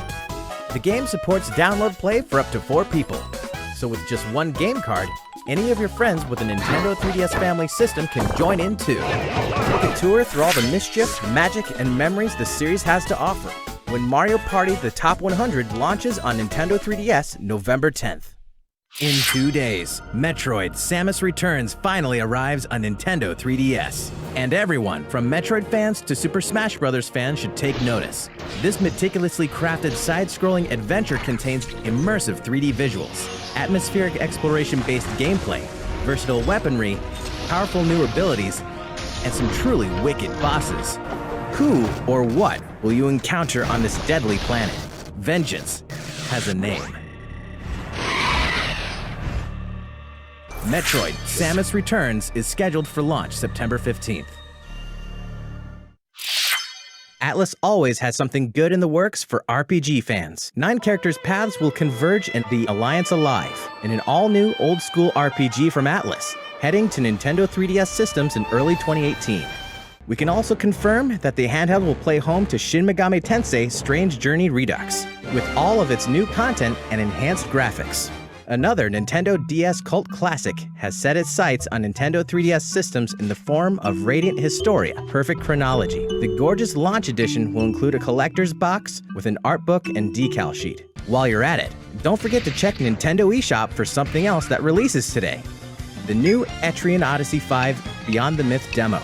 The game supports download play for up to 4 people, so with just one game card, any of your friends with a Nintendo 3DS family system can join in too. Take a tour through all the mischief, magic, and memories the series has to offer when Mario Party The Top 100 launches on Nintendo 3DS November 10th. In 2 days, Metroid Samus Returns finally arrives on Nintendo 3DS. And everyone, from Metroid fans to Super Smash Bros. Fans, should take notice. This meticulously crafted side-scrolling adventure contains immersive 3D visuals, atmospheric exploration-based gameplay, versatile weaponry, powerful new abilities, and some truly wicked bosses. Who or what will you encounter on this deadly planet? Vengeance has a name. Metroid Samus Returns is scheduled for launch September 15th. Atlus always has something good in the works for RPG fans. 9 characters' paths will converge in the Alliance Alive, in an all-new old-school RPG from Atlus, heading to Nintendo 3DS systems in early 2018. We can also confirm that the handheld will play home to Shin Megami Tensei Strange Journey Redux, with all of its new content and enhanced graphics. Another Nintendo DS cult classic has set its sights on Nintendo 3DS systems in the form of Radiant Historia Perfect Chronology. The gorgeous launch edition will include a collector's box with an art book and decal sheet. While you're at it, don't forget to check Nintendo eShop for something else that releases today: the new Etrian Odyssey 5 Beyond the Myth demo.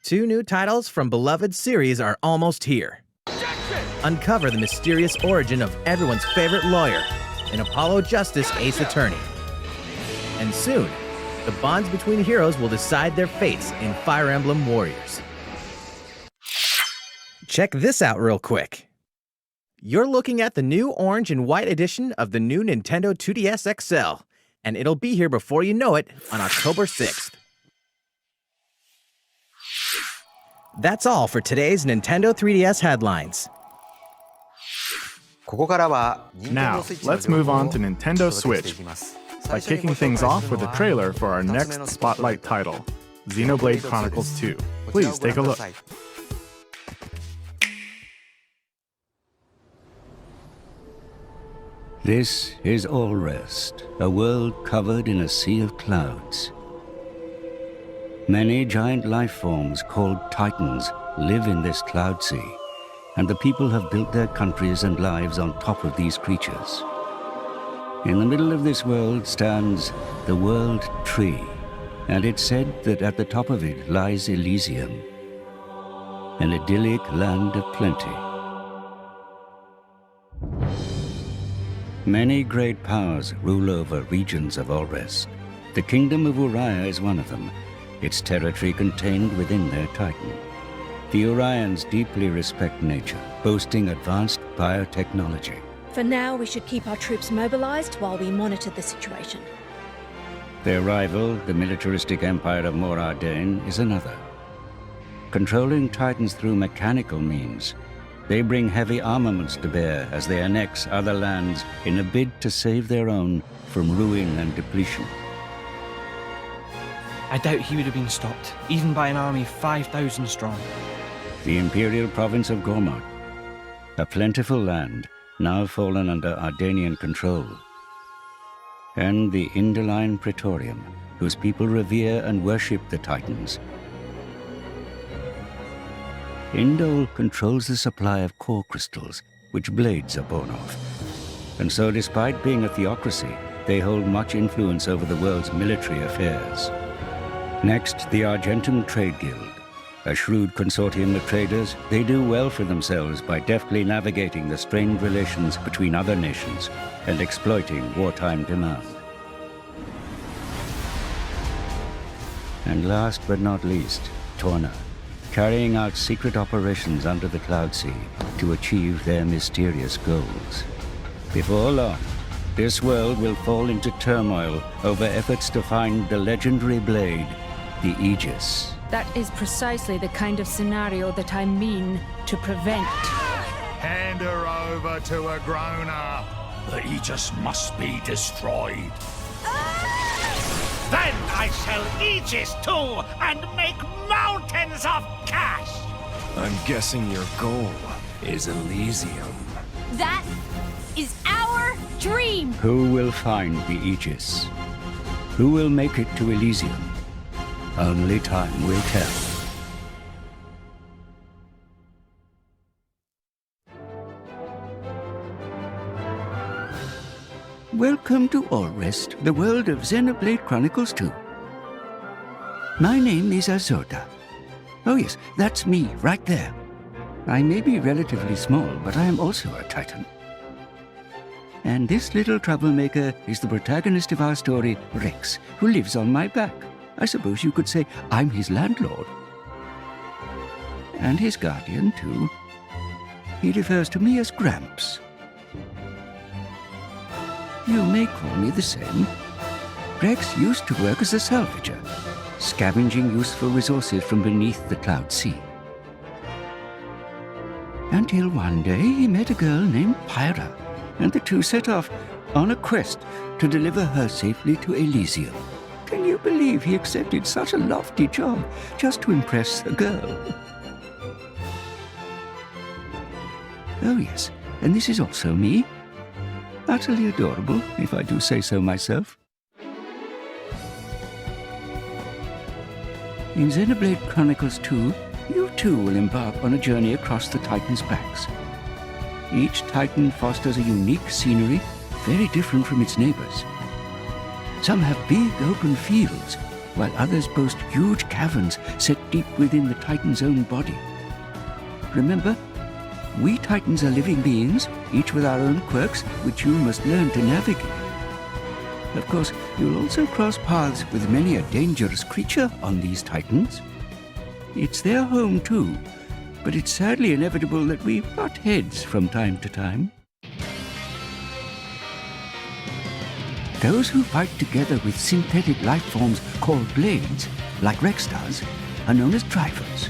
2 new titles from beloved series are almost here. Uncover the mysterious origin of everyone's favorite lawyer, an Apollo Justice Ace Attorney. And soon, the bonds between heroes will decide their fates in Fire Emblem Warriors. Check this out real quick. You're looking at the new orange and white edition of the new Nintendo 2DS XL, and it'll be here before you know it on October 6th. That's all for today's Nintendo 3DS headlines. Now, let's move on to Nintendo Switch by kicking things off with a trailer for our next spotlight title, Xenoblade Chronicles 2. Please take a look. This is All Rest, a world covered in a sea of clouds. Many giant life forms called Titans live in this cloud sea, and the people have built their countries and lives on top of these creatures. In the middle of this world stands the World Tree, and it's said that at the top of it lies Elysium, an idyllic land of plenty. Many great powers rule over regions of All Rest. The Kingdom of Uriah is one of them, its territory contained within their Titan. The Urians deeply respect nature, boasting advanced biotechnology. For now, we should keep our troops mobilized while we monitor the situation. Their rival, the militaristic empire of Rairdin, is another. Controlling Titans through mechanical means, they bring heavy armaments to bear as they annex other lands in a bid to save their own from ruin and depletion. I doubt he would have been stopped, even by an army 5,000 strong. The imperial province of Gormod, a plentiful land now fallen under Ardanian control. And the Indoline Praetorium, whose people revere and worship the Titans. Indol controls the supply of core crystals, which blades are born of. And so despite being a theocracy, they hold much influence over the world's military affairs. Next, the Argentum Trade Guild. A shrewd consortium of traders, they do well for themselves by deftly navigating the strained relations between other nations and exploiting wartime demand. And last but not least, Torna, carrying out secret operations under the Cloud Sea to achieve their mysterious goals. Before long, this world will fall into turmoil over efforts to find the legendary blade, the Aegis. That is precisely the kind of scenario that I mean to prevent. Hand her over to a grown-up. The Aegis must be destroyed. Then I shall Aegis too and make mountains of cash. I'm guessing your goal is Elysium. That is our dream! Who will find the Aegis? Who will make it to Elysium? Only time will tell. Welcome to All Rest, the world of Xenoblade Chronicles 2. My name is Azoda. Oh yes, that's me, right there. I may be relatively small, but I am also a Titan. And this little troublemaker is the protagonist of our story, Rex, who lives on my back. I suppose you could say I'm his landlord. And his guardian, too. He refers to me as Gramps. You may call me the same. Rex used to work as a salvager, scavenging useful resources from beneath the Cloud Sea. Until one day he met a girl named Pyra, and the two set off on a quest to deliver her safely to Elysium. Can you believe he accepted such a lofty job just to impress a girl? Oh yes, and this is also me. Utterly adorable, if I do say so myself. In Xenoblade Chronicles 2, you too will embark on a journey across the Titans' backs. Each Titan fosters a unique scenery, very different from its neighbors. Some have big open fields, while others boast huge caverns set deep within the Titan's own body. Remember, we Titans are living beings, each with our own quirks, which you must learn to navigate. Of course, you'll also cross paths with many a dangerous creature on these Titans. It's their home too, but it's sadly inevitable that we butt heads from time to time. Those who fight together with synthetic life forms called blades, like Rex does, are known as drivers.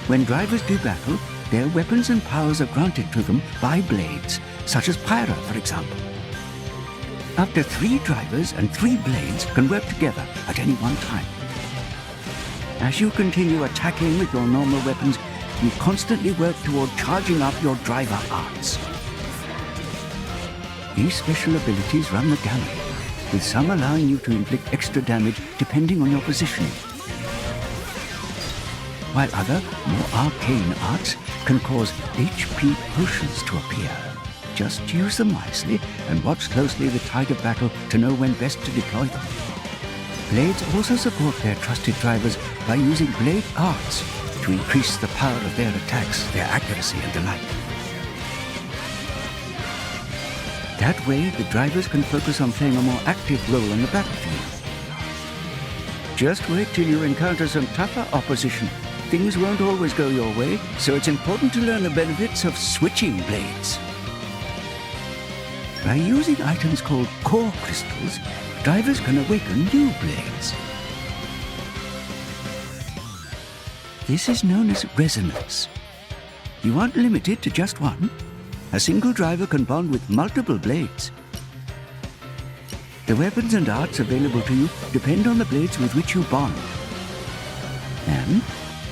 When drivers do battle, their weapons and powers are granted to them by blades, such as Pyra, for example. Up to 3 drivers and 3 blades can work together at any one time. As you continue attacking with your normal weapons, you constantly work toward charging up your driver arts. These special abilities run the gamut, with some allowing you to inflict extra damage depending on your positioning, while other, more arcane arts can cause HP potions to appear. Just use them wisely and watch closely the tide of battle to know when best to deploy them. Blades also support their trusted drivers by using blade arts to increase the power of their attacks, their accuracy, and the like. That way, the drivers can focus on playing a more active role on the battlefield. Just wait till you encounter some tougher opposition. Things won't always go your way, so it's important to learn the benefits of switching blades. By using items called core crystals, drivers can awaken new blades. This is known as resonance. You aren't limited to just one. A single driver can bond with multiple blades. The weapons and arts available to you depend on the blades with which you bond. And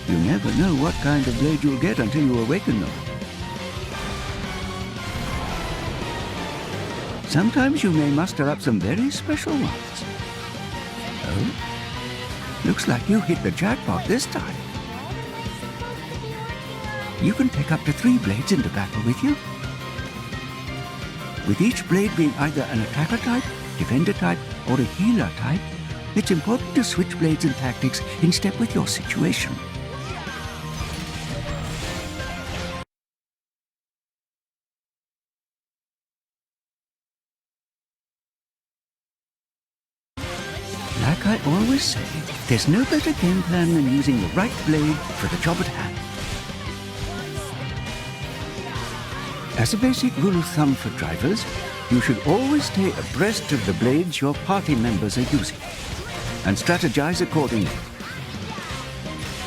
you never know what kind of blade you'll get until you awaken them. Sometimes you may muster up some very special ones. Oh, looks like you hit the jackpot this time. You can take up to 3 blades into battle with you, with each blade being either an attacker type, defender type, or a healer type. It's important to switch blades and tactics in step with your situation. Like I always say, there's no better game plan than using the right blade for the job at hand. As a basic rule of thumb for drivers, you should always stay abreast of the blades your party members are using, and strategize accordingly.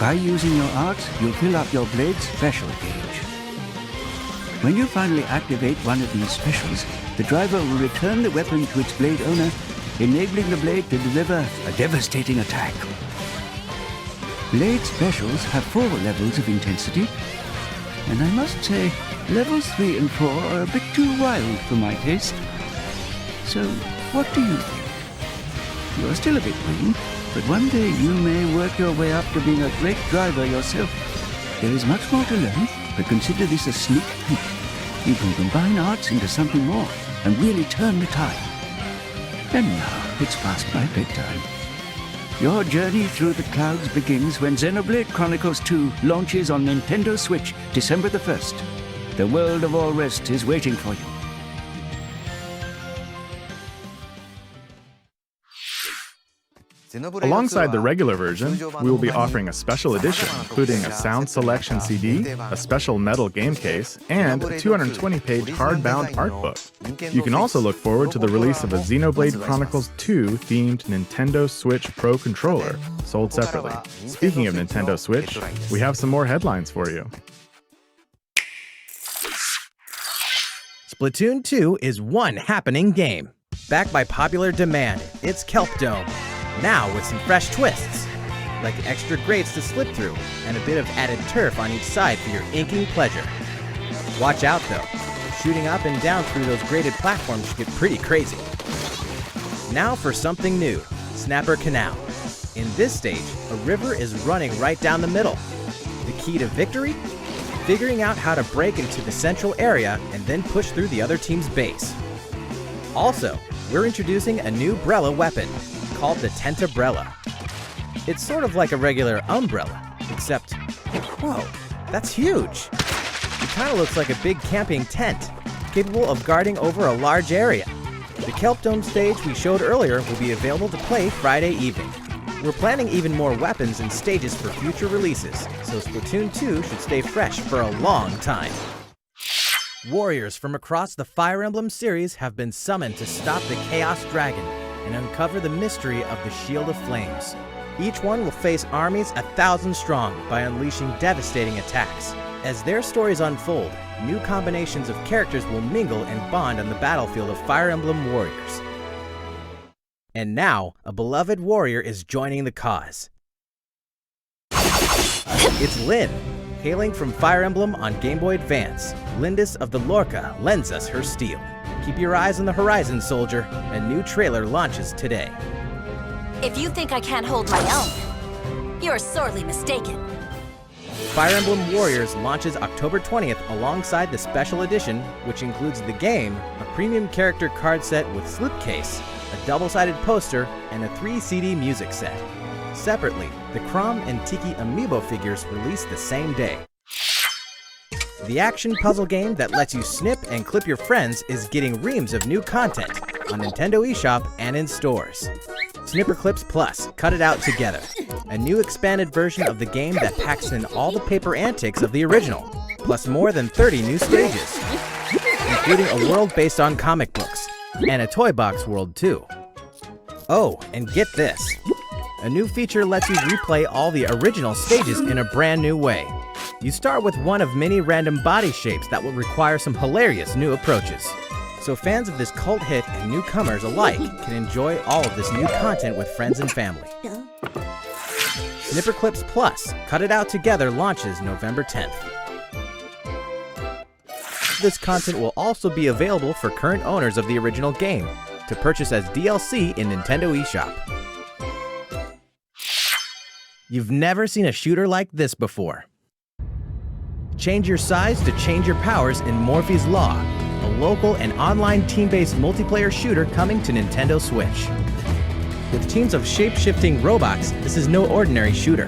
By using your arts, you'll fill up your blade's special gauge. When you finally activate one of these specials, the driver will return the weapon to its blade owner, enabling the blade to deliver a devastating attack. Blade specials have 4 levels of intensity, and I must say, levels 3 and 4 are a bit too wild for my taste. So, what do you think? You're still a bit green, but one day you may work your way up to being a great driver yourself. There is much more to learn, but consider this a sneak peek. You can combine arts into something more and really turn the tide. And now, it's past my bedtime. Your journey through the clouds begins when Xenoblade Chronicles 2 launches on Nintendo Switch, December the 1st. The world of all rest is waiting for you. Alongside the regular version, we will be offering a special edition, including a sound selection CD, a special metal game case, and a 220-page hardbound art book. You can also look forward to the release of a Xenoblade Chronicles 2 themed Nintendo Switch Pro controller, sold separately. Speaking of Nintendo Switch, we have some more headlines for you. Splatoon 2 is one happening game. Backed by popular demand, it's Kelp Dome. Now with some fresh twists, like extra grates to slip through and a bit of added turf on each side for your inking pleasure. Watch out though, shooting up and down through those graded platforms can get pretty crazy. Now for something new, Snapper Canal. In this stage, a river is running right down the middle. The key to victory? Figuring out how to break into the central area and then push through the other team's base. Also, we're introducing a new Brella weapon, called the Tentabrella. It's sort of like a regular umbrella, except, whoa, that's huge. It kind of looks like a big camping tent, capable of guarding over a large area. The Kelp Dome stage we showed earlier will be available to play Friday evening. We're planning even more weapons and stages for future releases, so Splatoon 2 should stay fresh for a long time. Warriors from across the Fire Emblem series have been summoned to stop the Chaos Dragon and uncover the mystery of the Shield of Flames. Each one will face armies 1,000 strong by unleashing devastating attacks. As their stories unfold, new combinations of characters will mingle and bond on the battlefield of Fire Emblem Warriors. And now, a beloved warrior is joining the cause. It's Lyn. Hailing from Fire Emblem on Game Boy Advance, Lindis of the Lorca lends us her steel. Keep your eyes on the horizon, soldier. A new trailer launches today. If you think I can't hold my own, you're sorely mistaken. Fire Emblem Warriors launches October 20th alongside the special edition, which includes the game, a premium character card set with slipcase, a double-sided poster, and a 3-CD music set. Separately, the Chrom and Tiki amiibo figures released the same day. The action puzzle game that lets you snip and clip your friends is getting reams of new content on Nintendo eShop and in stores. Snipper Clips Plus, Cut It Out Together, a new expanded version of the game that packs in all the paper antics of the original, plus more than 30 new stages, including a world based on comic books, and a toy box world too. Oh, and get this. A new feature lets you replay all the original stages in a brand new way. You start with one of many random body shapes that will require some hilarious new approaches. So fans of this cult hit and newcomers alike can enjoy all of this new content with friends and family. Snipper Clips Plus, Cut It Out Together launches November 10th. This content will also be available for current owners of the original game to purchase as DLC in Nintendo eShop. You've never seen a shooter like this before. Change your size to change your powers in Morphe's Law, a local and online team-based multiplayer shooter coming to Nintendo Switch. With teams of shape-shifting robots, this is no ordinary shooter.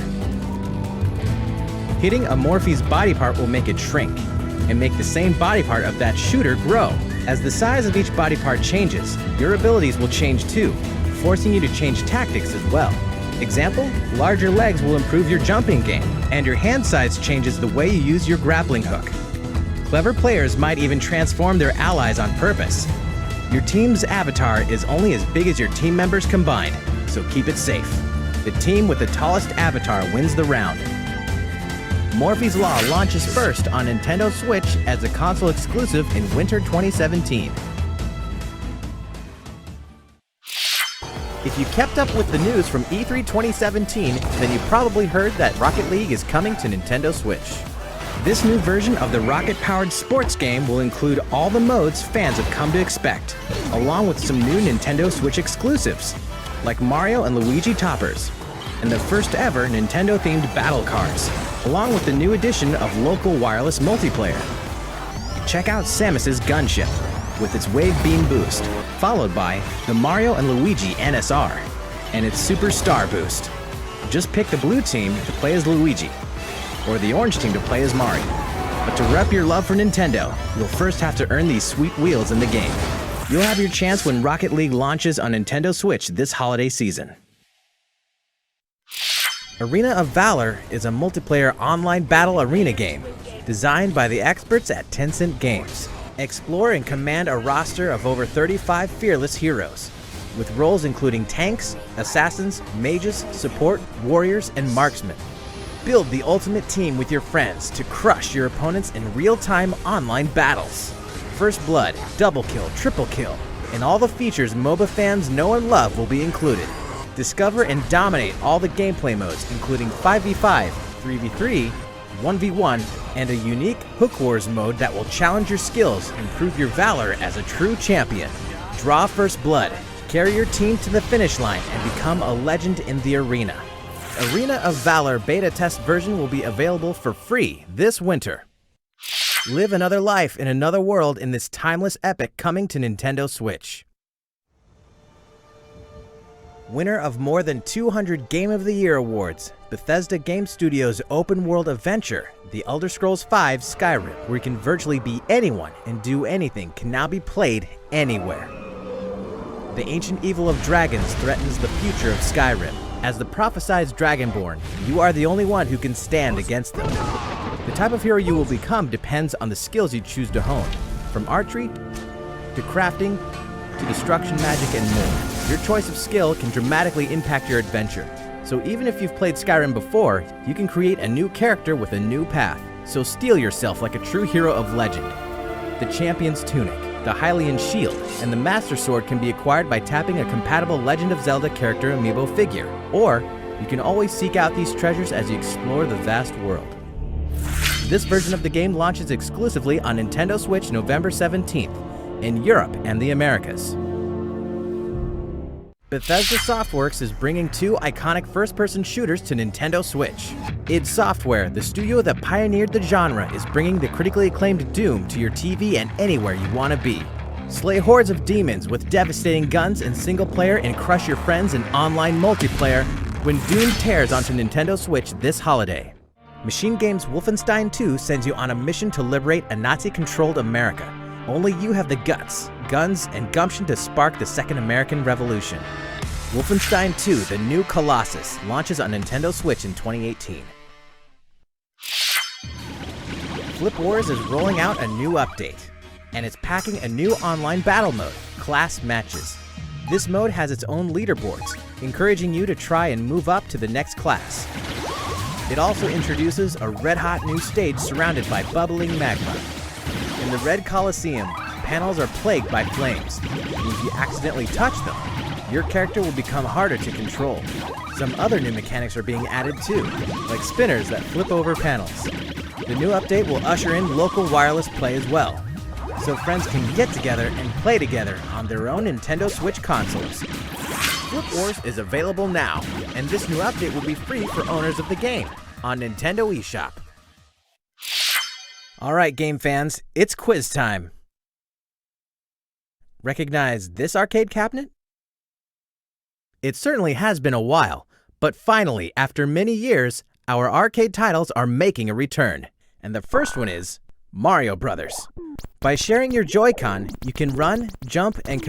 Hitting a Morphe's body part will make it shrink, and make the same body part of that shooter grow. As the size of each body part changes, your abilities will change too, forcing you to change tactics as well. Example, larger legs will improve your jumping game, and your hand size changes the way you use your grappling hook. Clever players might even transform their allies on purpose. Your team's avatar is only as big as your team members combined, so keep it safe. The team with the tallest avatar wins the round. Morphe's Law launches first on Nintendo Switch as a console exclusive in winter 2017. If you kept up with the news from E3 2017, then you probably heard that Rocket League is coming to Nintendo Switch. This new version of the rocket-powered sports game will include all the modes fans have come to expect, along with some new Nintendo Switch exclusives, like Mario and Luigi toppers, and the first ever Nintendo-themed battle cards, along with the new addition of local wireless multiplayer. Check out Samus's gunship, with its wave beam boost, followed by the Mario and Luigi NSR, and its Super Star boost. Just pick the blue team to play as Luigi, or the orange team to play as Mario. But to rep your love for Nintendo, you'll first have to earn these sweet wheels in the game. You'll have your chance when Rocket League launches on Nintendo Switch this holiday season. Arena of Valor is a multiplayer online battle arena game designed by the experts at Tencent Games. Explore and command a roster of over 35 fearless heroes, with roles including tanks, assassins, mages, support, warriors, and marksmen. Build the ultimate team with your friends to crush your opponents in real-time online battles. First blood, double kill, triple kill, and all the features MOBA fans know and love will be included. Discover and dominate all the gameplay modes, including 5v5, 3v3, 1v1, and a unique Hook Wars mode that will challenge your skills and prove your valor as a true champion. Draw first blood, carry your team to the finish line, and become a legend in the arena. Arena of Valor beta test version will be available for free this winter. Live another life in another world in this timeless epic coming to Nintendo Switch. Winner of more than 200 Game of the Year awards, Bethesda Game Studios' open-world adventure, The Elder Scrolls V Skyrim, where you can virtually be anyone and do anything, can now be played anywhere. The ancient evil of dragons threatens the future of Skyrim, As the prophesized Dragonborn, you are the only one who can stand against them. The type of hero you will become depends on the skills you choose to hone, from archery to crafting to destruction magic and more. Your choice of skill can dramatically impact your adventure. So even if you've played Skyrim before, you can create a new character with a new path. So steel yourself like a true hero of legend. The Champion's Tunic, the Hylian Shield, and the Master Sword can be acquired by tapping a compatible Legend of Zelda character amiibo figure. Or, you can always seek out these treasures as you explore the vast world. This version of the game launches exclusively on Nintendo Switch November 17th in Europe and the Americas. Bethesda Softworks is bringing 2 iconic first-person shooters to Nintendo Switch. id Software, the studio that pioneered the genre, is bringing the critically acclaimed Doom to your TV and anywhere you want to be. Slay hordes of demons with devastating guns in single-player and crush your friends in online multiplayer when Doom tears onto Nintendo Switch this holiday. Machine Games' Wolfenstein 2 sends you on a mission to liberate a Nazi-controlled America. Only you have the guts, guns, and gumption to spark the Second American Revolution. Wolfenstein 2: The New Colossus launches on Nintendo Switch in 2018. Flip Wars is rolling out a new update, and it's packing a new online battle mode, Class Matches. This mode has its own leaderboards, encouraging you to try and move up to the next class. It also introduces a red-hot new stage surrounded by bubbling magma. In the Red Coliseum, panels are plagued by flames, and if you accidentally touch them, your character will become harder to control. Some other new mechanics are being added too, like spinners that flip over panels. The new update will usher in local wireless play as well, so friends can get together and play together on their own Nintendo Switch consoles. Flip Wars is available now, and this new update will be free for owners of the game on Nintendo eShop. Alright game fans, it's quiz time. Recognize this arcade cabinet? It certainly has been a while, but finally, after many years, our arcade titles are making a return. And the first one is Mario Brothers. By sharing your Joy-Con, you can run, jump, and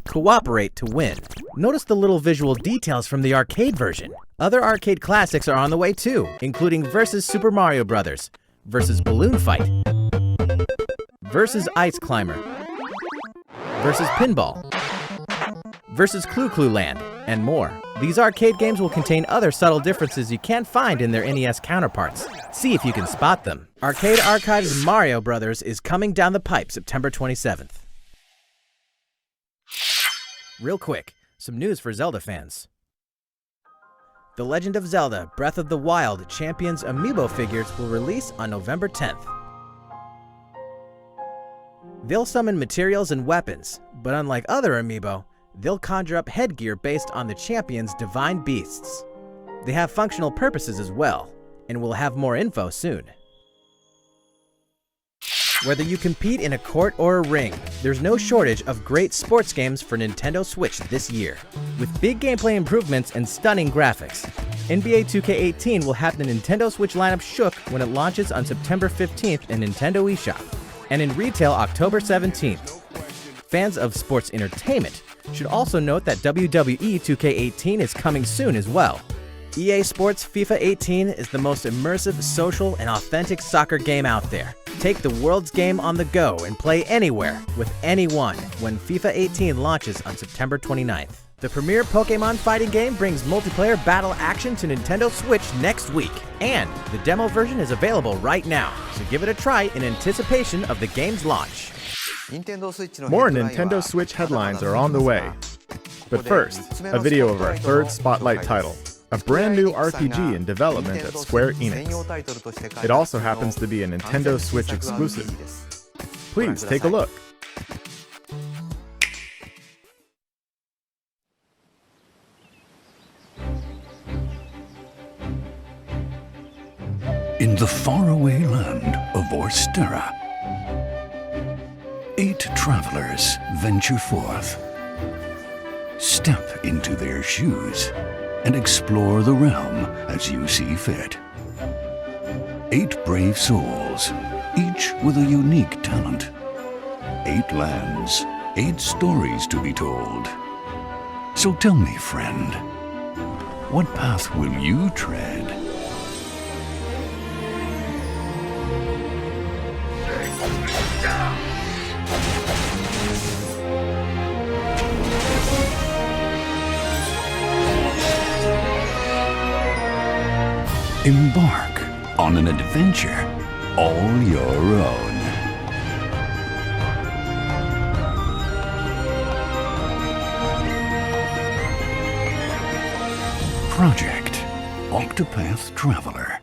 cooperate to win. Notice the little visual details from the arcade version. Other arcade classics are on the way too, including Versus Super Mario Brothers, Versus Balloon Fight, Versus Ice Climber, Versus Pinball, Versus Clu Clu Land, and more. These arcade games will contain other subtle differences you can't find in their NES counterparts. See if you can spot them. Arcade Archive's Mario Brothers is coming down the pipe September 27th. Real quick, some news for Zelda fans. The Legend of Zelda: Breath of the Wild Champions Amiibo figures will release on November 10th. They'll summon materials and weapons, but unlike other Amiibo, they'll conjure up headgear based on the champion's divine beasts. They have functional purposes as well, and we'll have more info soon. Whether you compete in a court or a ring, there's no shortage of great sports games for Nintendo Switch this year. With big gameplay improvements and stunning graphics, NBA 2K18 will have the Nintendo Switch lineup shook when it launches on September 15th in Nintendo eShop, and in retail October 17th. Fans of sports entertainment should also note that WWE 2K18 is coming soon as well. EA Sports FIFA 18 is the most immersive, social, and authentic soccer game out there. Take the world's game on the go and play anywhere with anyone when FIFA 18 launches on September 29th. The premier Pokemon fighting game brings multiplayer battle action to Nintendo Switch next week, and the demo version is available right now, so give it a try in anticipation of the game's launch. More Nintendo Switch headlines are on the way. But first, a video of our third Spotlight title, a brand new RPG in development at Square Enix. It also happens to be a Nintendo Switch exclusive. Please take a look. In the faraway land of Orstera, 8 travelers venture forth. Step into their shoes and explore the realm as you see fit. 8 brave souls, each with a unique talent. 8 lands, 8 stories to be told. So tell me, friend, What path will you tread? Embark on an adventure all your own. Project Octopath Traveler.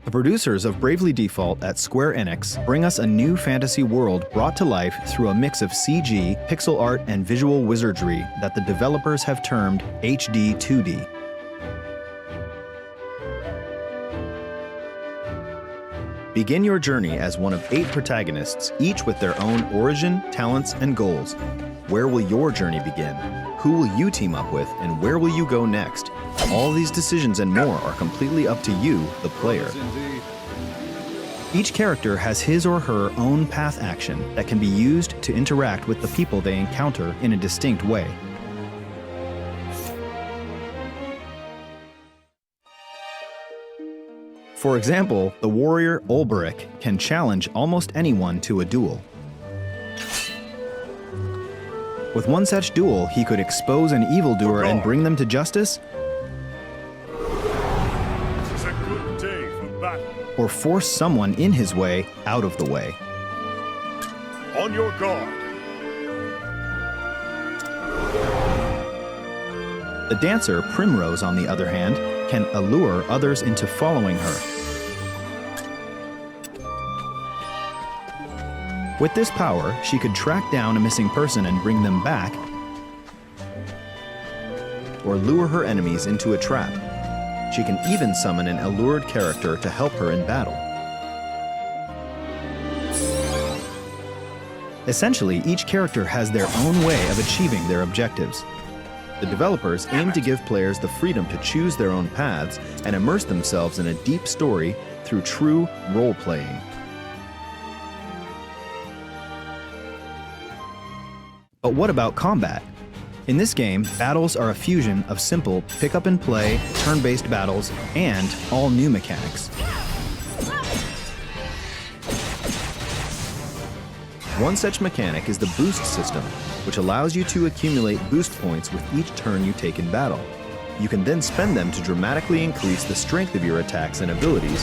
The producers of Bravely Default at Square Enix bring us a new fantasy world brought to life through a mix of CG, pixel art, and visual wizardry that the developers have termed HD 2D. Begin your journey as one of 8 protagonists, each with their own origin, talents, and goals. Where will your journey begin? Who will you team up with, and where will you go next? All these decisions and more are completely up to you, the player. Each character has his or her own path action that can be used to interact with the people they encounter in a distinct way. For example, the warrior Olberic can challenge almost anyone to a duel. With one such duel, he could expose an evildoer and bring them to justice, This is a good day for battle. or force someone in his way out of the way. On your guard. The dancer Primrose, on the other hand, can allure others into following her. With this power, she could track down a missing person and bring them back, or lure her enemies into a trap. She can even summon an allured character to help her in battle. Essentially, each character has their own way of achieving their objectives. The developers aim to give players the freedom to choose their own paths and immerse themselves in a deep story through true role-playing. But what about combat? In this game, battles are a fusion of simple pick-up-and-play, turn-based battles, and all new mechanics. One such mechanic is the boost system, which allows you to accumulate boost points with each turn you take in battle. You can then spend them to dramatically increase the strength of your attacks and abilities,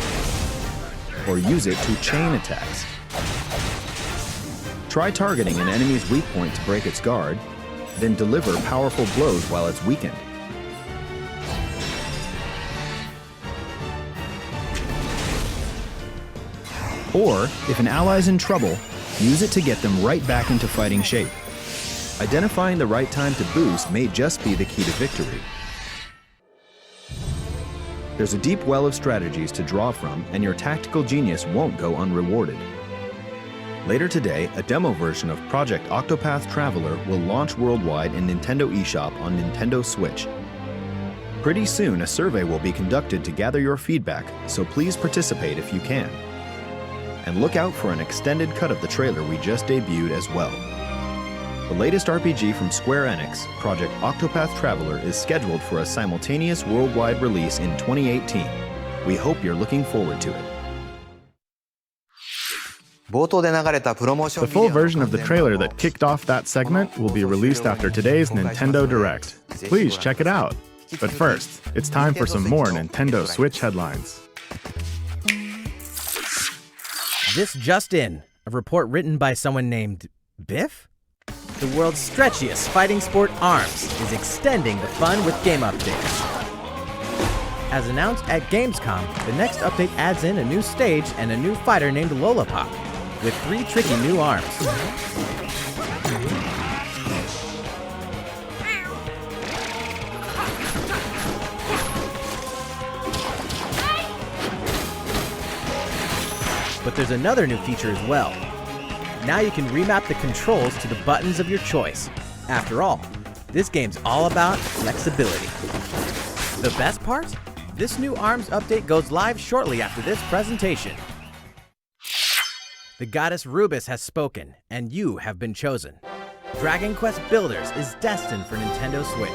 or use it to chain attacks. Try targeting an enemy's weak point to break its guard, then deliver powerful blows while it's weakened. Or, if an ally's in trouble, use it to get them right back into fighting shape. Identifying the right time to boost may just be the key to victory. There's a deep well of strategies to draw from, and your tactical genius won't go unrewarded. Later today, a demo version of Project Octopath Traveler will launch worldwide in Nintendo eShop on Nintendo Switch. Pretty soon, a survey will be conducted to gather your feedback, so please participate if you can. And look out for an extended cut of the trailer we just debuted as well. The latest RPG from Square Enix, Project Octopath Traveler, is scheduled for a simultaneous worldwide release in 2018. We hope you're looking forward to it. The full version of the trailer that kicked off that segment will be released after today's Nintendo Direct. Please check it out. But first, it's time for some more Nintendo Switch headlines. This just in, a report written by someone named Biff? The world's stretchiest fighting sport, ARMS, is extending the fun with game updates. As announced at Gamescom, the next update adds in a new stage and a new fighter named Lollipop, with 3 tricky new arms. But there's another new feature as well. Now you can remap the controls to the buttons of your choice. After all, this game's all about flexibility. The best part? This new ARMS update goes live shortly after this presentation. The goddess Rubis has spoken, and you have been chosen. Dragon Quest Builders is destined for Nintendo Switch.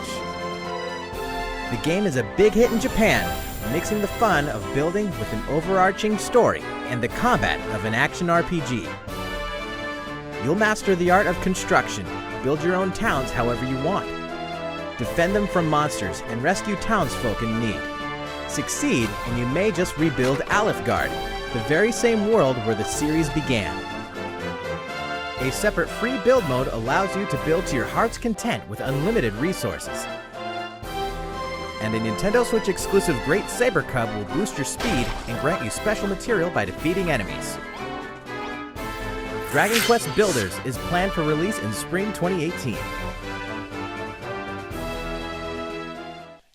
The game is a big hit in Japan, mixing the fun of building with an overarching story and the combat of an action RPG. You'll master the art of construction, build your own towns however you want, defend them from monsters, and rescue townsfolk in need. Succeed, and you may just rebuild Alifgard, the very same world where the series began. A separate free build mode allows you to build to your heart's content with unlimited resources. And a Nintendo Switch exclusive Great Saber Cub will boost your speed and grant you special material by defeating enemies. Dragon Quest Builders is planned for release in spring 2018.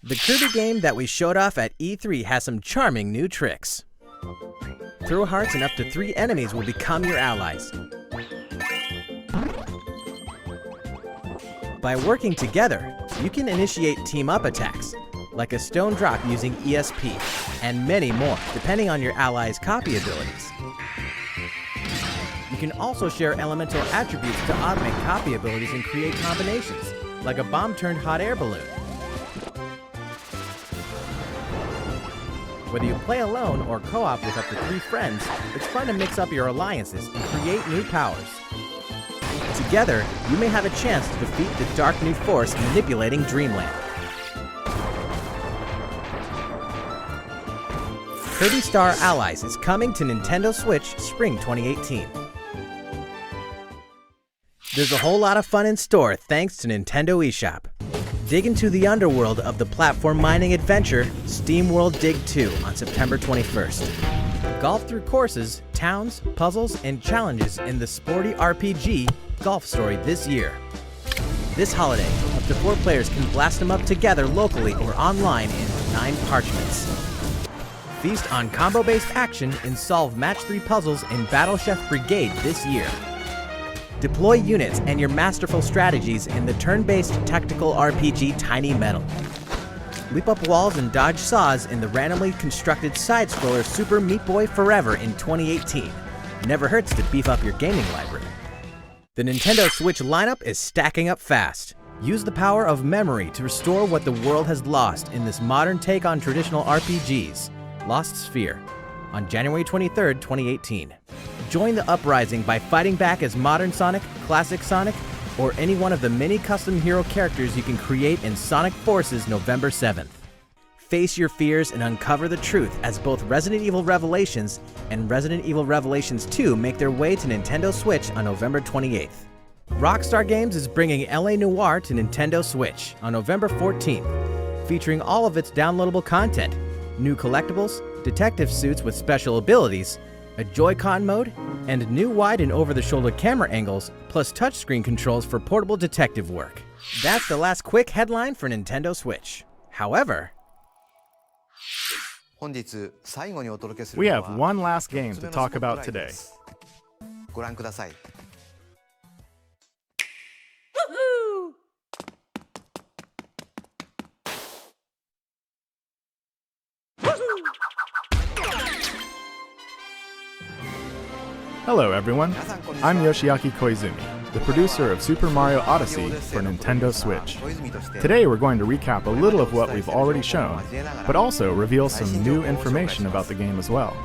The Kirby game that we showed off at E3 has some charming new tricks. Throw hearts and up to 3 enemies will become your allies. By working together, you can initiate team-up attacks, like a stone drop using ESP, and many more, depending on your allies' copy abilities. You can also share elemental attributes to augment copy abilities and create combinations, like a bomb-turned hot air balloon. Whether you play alone or co-op with up to 3 friends, it's fun to mix up your alliances and create new powers. Together, you may have a chance to defeat the dark new force manipulating Dreamland. Kirby Star Allies is coming to Nintendo Switch spring 2018. There's a whole lot of fun in store thanks to Nintendo eShop. Dig into the underworld of the platform mining adventure SteamWorld Dig 2 on September 21st. Golf through courses, towns, puzzles, and challenges in the sporty RPG Golf Story this year. This holiday, up to 4 players can blast them up together locally or online in 9 parchments. Feast on combo-based action and solve match 3 puzzles in Battle Chef Brigade this year. Deploy units and your masterful strategies in the turn-based tactical RPG Tiny Metal. Leap up walls and dodge saws in the randomly constructed side-scroller Super Meat Boy Forever in 2018. Never hurts to beef up your gaming library. The Nintendo Switch lineup is stacking up fast. Use the power of memory to restore what the world has lost in this modern take on traditional RPGs, Lost Sphere, on January 23rd, 2018. Join the uprising by fighting back as Modern Sonic, Classic Sonic, or any one of the many custom hero characters you can create in Sonic Forces November 7th. Face your fears and uncover the truth as both Resident Evil Revelations and Resident Evil Revelations 2 make their way to Nintendo Switch on November 28th. Rockstar Games is bringing LA Noire to Nintendo Switch on November 14th, featuring all of its downloadable content, new collectibles, detective suits with special abilities, a Joy-Con mode, and new wide and over-the-shoulder camera angles, plus touchscreen controls for portable detective work. That's the last quick headline for Nintendo Switch. However, we have one last game to talk about today. Hello everyone, I'm Yoshiaki Koizumi, the producer of Super Mario Odyssey for Nintendo Switch. Today we're going to recap a little of what we've already shown, but also reveal some new information about the game as well.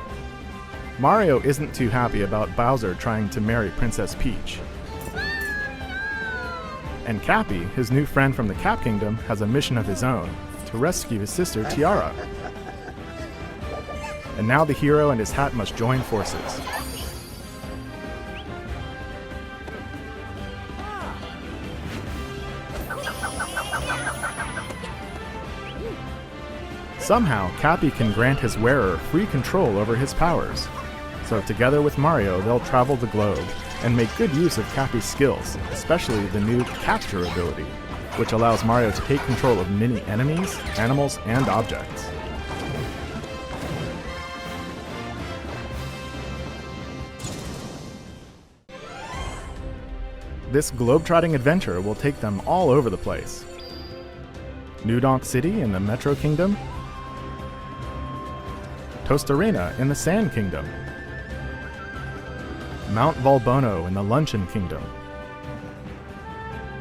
Mario isn't too happy about Bowser trying to marry Princess Peach. And Cappy, his new friend from the Cap Kingdom, has a mission of his own, to rescue his sister Tiara. And now the hero and his hat must join forces. Somehow, Cappy can grant his wearer free control over his powers. So together with Mario, they'll travel the globe and make good use of Cappy's skills, especially the new Capture ability, which allows Mario to take control of many enemies, animals, and objects. This globe-trotting adventure will take them all over the place. New Donk City in the Metro Kingdom, Toast Arena in the Sand Kingdom, Mount Volbono in the Luncheon Kingdom,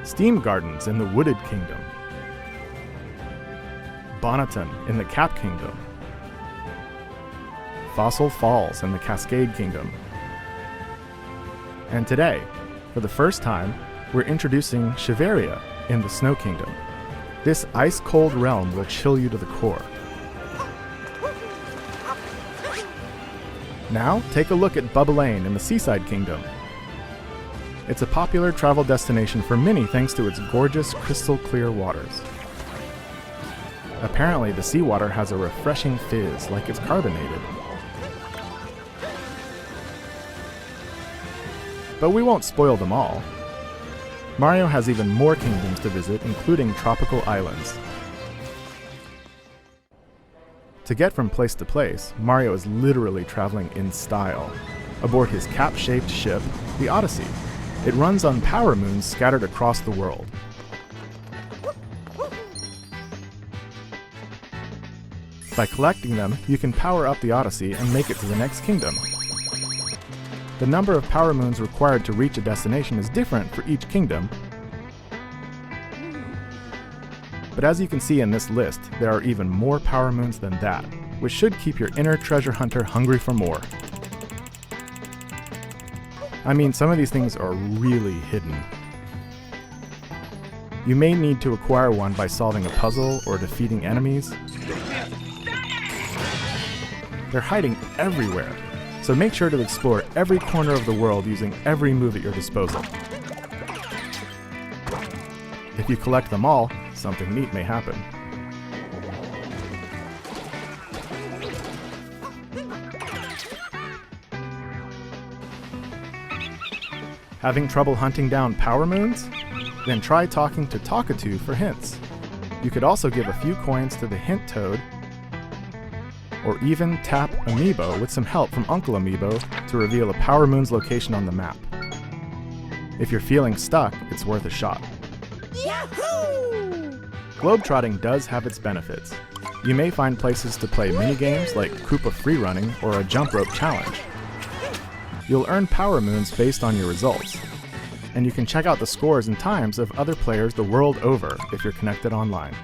Steam Gardens in the Wooded Kingdom, Bonneton in the Cap Kingdom, Fossil Falls in the Cascade Kingdom. And today, for the first time, we're introducing Shiveria in the Snow Kingdom. This ice-cold realm will chill you to the core. Now, take a look at Bubbelane in the Seaside Kingdom. It's a popular travel destination for many thanks to its gorgeous crystal-clear waters. Apparently, the seawater has a refreshing fizz, like it's carbonated. But we won't spoil them all. Mario has even more kingdoms to visit, including tropical islands. To get from place to place, Mario is literally traveling in style, aboard his cap-shaped ship, the Odyssey. It runs on power moons scattered across the world. By collecting them, you can power up the Odyssey and make it to the next kingdom. The number of power moons required to reach a destination is different for each kingdom, but as you can see in this list, there are even more power moons than that, which should keep your inner treasure hunter hungry for more. I mean, some of these things are really hidden. You may need to acquire one by solving a puzzle or defeating enemies. They're hiding everywhere, so make sure to explore every corner of the world using every move at your disposal. If you collect them all, something neat may happen. Having trouble hunting down power moons? Then try talking to Talkatoo for hints. You could also give a few coins to the Hint Toad, or even tap Amiibo with some help from Uncle Amiibo to reveal a power moon's location on the map. If you're feeling stuck, it's worth a shot. Yahoo! Globetrotting does have its benefits. You may find places to play minigames like Koopa Freerunning or a jump rope challenge. You'll earn power moons based on your results, and you can check out the scores and times of other players the world over if you're connected online.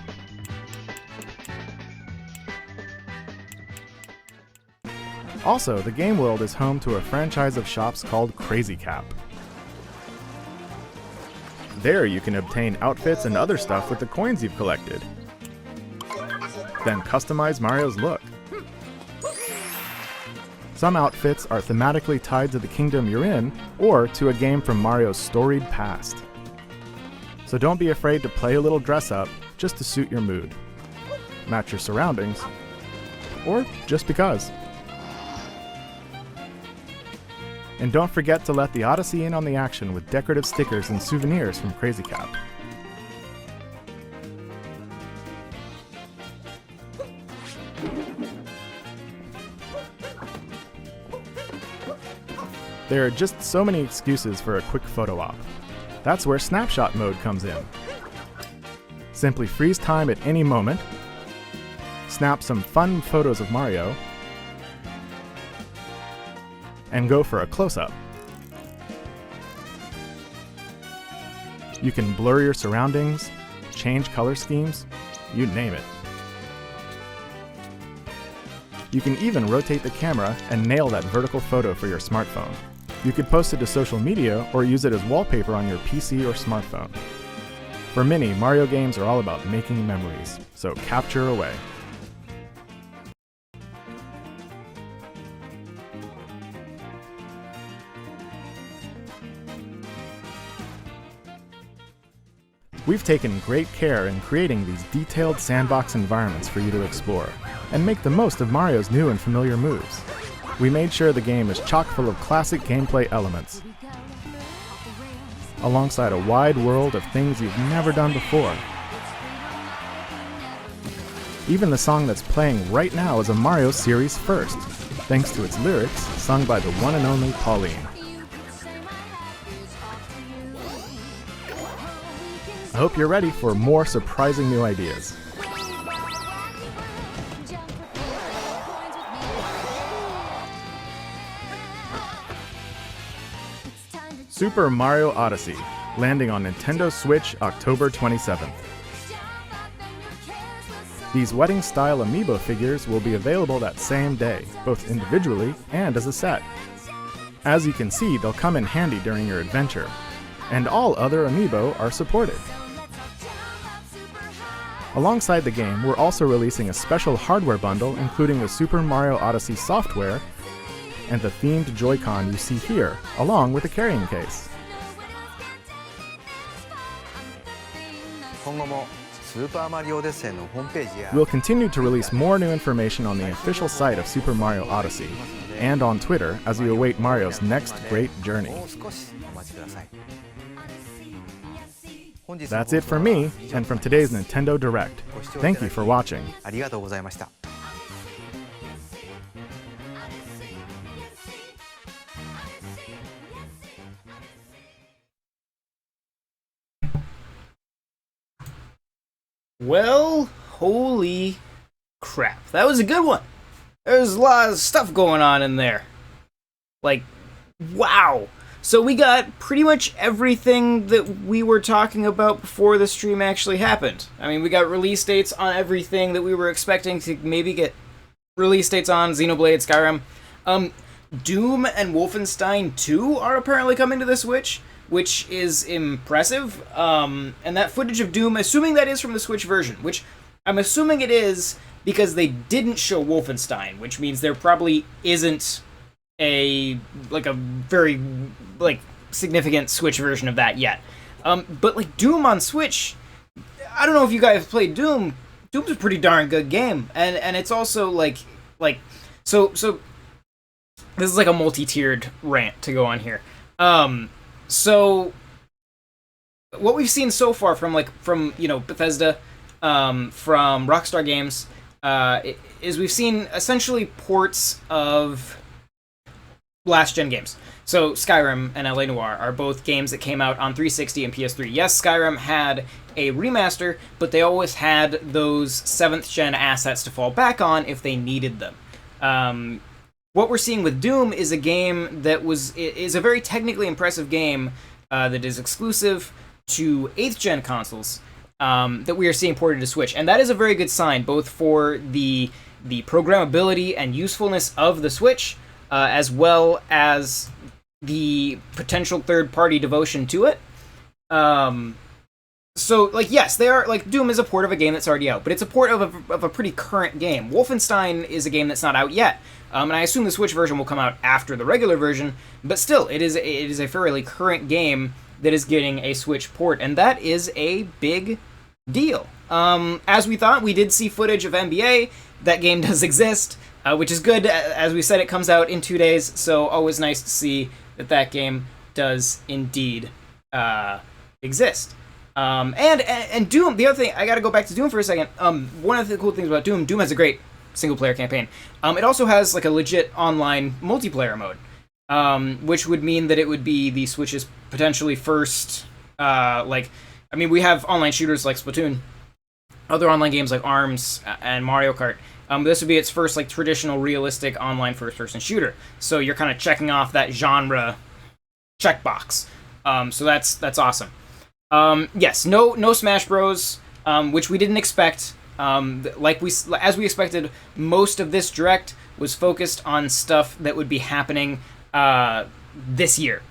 Also, the game world is home to a franchise of shops called Crazy Cap. There you can obtain outfits and other stuff with the coins you've collected. Then customize Mario's look. Some outfits are thematically tied to the kingdom you're in, or to a game from Mario's storied past. So don't be afraid to play a little dress up just to suit your mood, match your surroundings, or just because. And don't forget to let the Odyssey in on the action with decorative stickers and souvenirs from Crazy Cap. There are just so many excuses for a quick photo op. That's where snapshot mode comes in. Simply freeze time at any moment, snap some fun photos of Mario, and go for a close-up. You can blur your surroundings, change color schemes, you name it. You can even rotate the camera and nail that vertical photo for your smartphone. You could post it to social media or use it as wallpaper on your PC or smartphone. For many, Mario games are all about making memories, so capture away. We've taken great care in creating these detailed sandbox environments for you to explore, and make the most of Mario's new and familiar moves. We made sure the game is chock full of classic gameplay elements, alongside a wide world of things you've never done before. Even the song that's playing right now is a Mario series first, thanks to its lyrics sung by the one and only Pauline. I hope you're ready for more surprising new ideas. Super Mario Odyssey. landing on Nintendo Switch October 27th. These wedding-style amiibo figures will be available that same day, both individually and as a set. As you can see, they'll come in handy during your adventure, and all other amiibo are supported. Alongside the game, we're also releasing a special hardware bundle including the Super Mario Odyssey software and the themed Joy-Con you see here, along with a carrying case. We'll continue to release more new information on the official site of Super Mario Odyssey and on Twitter as we await Mario's next great journey. That's it for me and from today's Nintendo Direct. Thank you for watching. Well, holy crap. That was a good one. There's a lot of stuff going on in there. Like, wow. So we got pretty much everything that we were talking about before the stream actually happened. I mean, we got release dates on everything that we were expecting to maybe get release dates on. Xenoblade, Skyrim. Doom and Wolfenstein 2 are apparently coming to the Switch, which is impressive. And that footage of Doom, assuming that is from the Switch version, which I'm assuming it is because they didn't show Wolfenstein, which means there probably isn't a very significant Switch version of that yet. But like Doom on Switch, I don't know if you guys played Doom. Doom's a pretty darn good game, and it's also so this is like a multi-tiered rant to go on here. So what we've seen so far from Bethesda, from Rockstar Games, is we've seen essentially ports of last-gen games. So Skyrim and LA Noire are both games that came out on 360 and PS3. Yes, Skyrim had a remaster, but they always had those 7th-gen assets to fall back on if they needed them. What we're seeing with Doom is a game that is a very technically impressive game that is exclusive to 8th-gen consoles that we are seeing ported to Switch. And that is a very good sign, both for the programmability and usefulness of the Switch, as well as the potential third-party devotion to it. So, yes, they are, Doom is a port of a game that's already out, but it's a port of a pretty current game. Wolfenstein is a game that's not out yet, and I assume the Switch version will come out after the regular version, but still, it is a fairly current game that is getting a Switch port, and that is a big deal. As we thought, we did see footage of NBA. That game does exist, which is good. As we said, it comes out in 2 days, so always nice to see that game does indeed exist. And Doom, the other thing, I gotta go back to Doom for a second. One of the cool things about Doom has a great single-player campaign. It also has a legit online multiplayer mode, which would mean that it would be the Switch's potentially first, we have online shooters like Splatoon, other online games like ARMS and Mario Kart. This would be its first traditional realistic online first-person shooter. So you're kind of checking off that genre checkbox. So that's awesome. Yes, no Smash Bros, which we didn't expect. As we expected, most of this Direct was focused on stuff that would be happening this year.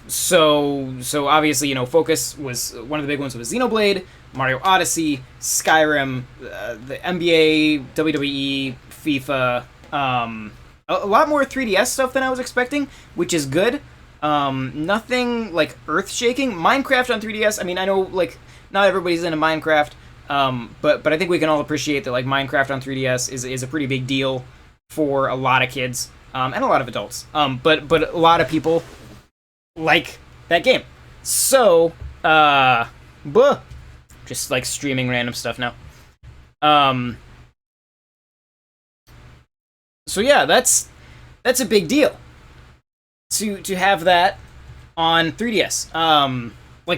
So obviously, focus was one of the big ones was Xenoblade, Mario Odyssey, Skyrim, the NBA, WWE, FIFA, a lot more 3DS stuff than I was expecting, which is good. Nothing earth-shaking. Minecraft on 3DS, I know not everybody's into Minecraft, but I think we can all appreciate that Minecraft on 3DS is a pretty big deal for a lot of kids, and a lot of adults. But a lot of people like that game. So, just streaming random stuff now. So yeah, that's a big deal to have that on 3DS.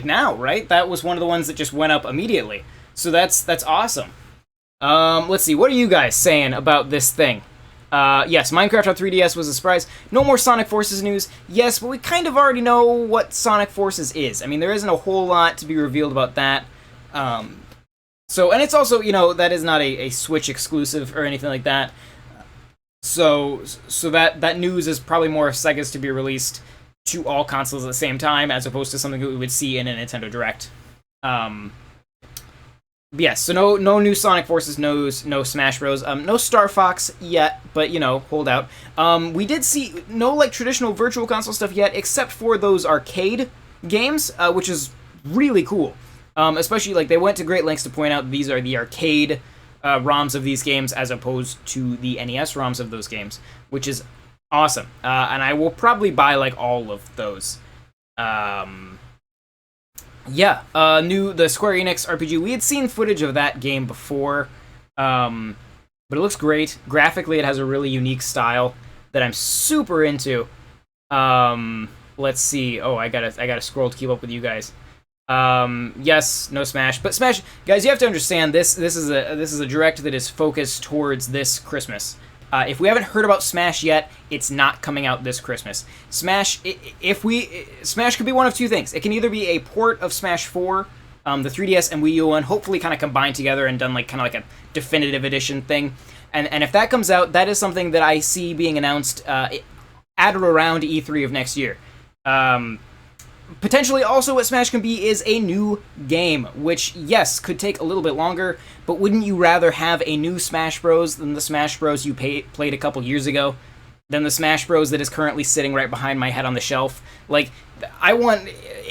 Now, right? That was one of the ones that just went up immediately. So that's awesome. Let's see, what are you guys saying about this thing? Yes, Minecraft on 3DS was a surprise. No more Sonic Forces news. Yes, but we kind of already know what Sonic Forces is. I mean, there isn't a whole lot to be revealed about that. So, and it's also, you know, that is not a Switch exclusive or anything like that. So that news is probably more of Sega's to be released to all consoles at the same time, as opposed to something that we would see in a Nintendo Direct. Yes, so no new Sonic Forces, no Smash Bros, no Star Fox yet, but, you know, hold out. We did see no, like, traditional Virtual Console stuff yet, except for those arcade games, which is really cool. Especially, like, they went to great lengths to point out these are the arcade ROMs of these games, as opposed to the NES ROMs of those games, which is awesome. And I will probably buy, like, all of those. Yeah, the Square Enix RPG. We had seen footage of that game before, but it looks great. Graphically, it has a really unique style that I'm super into. Let's see. Oh, I gotta scroll to keep up with you guys. Yes, no Smash, but Smash, guys, you have to understand this is a direct that is focused towards this Christmas. If we haven't heard about Smash yet, it's not coming out this Christmas. Smash could be one of two things. It can either be a port of Smash 4, the 3DS and Wii U one, hopefully kind of combined together and done like kind of like a definitive edition thing. And if that comes out, that is something that I see being announced at or around E3 of next year. Potentially also what Smash can be is a new game, which, yes, could take a little bit longer, but wouldn't you rather have a new Smash Bros. Than the Smash Bros. You played a couple years ago? Than the Smash Bros. That is currently sitting right behind my head on the shelf? Like,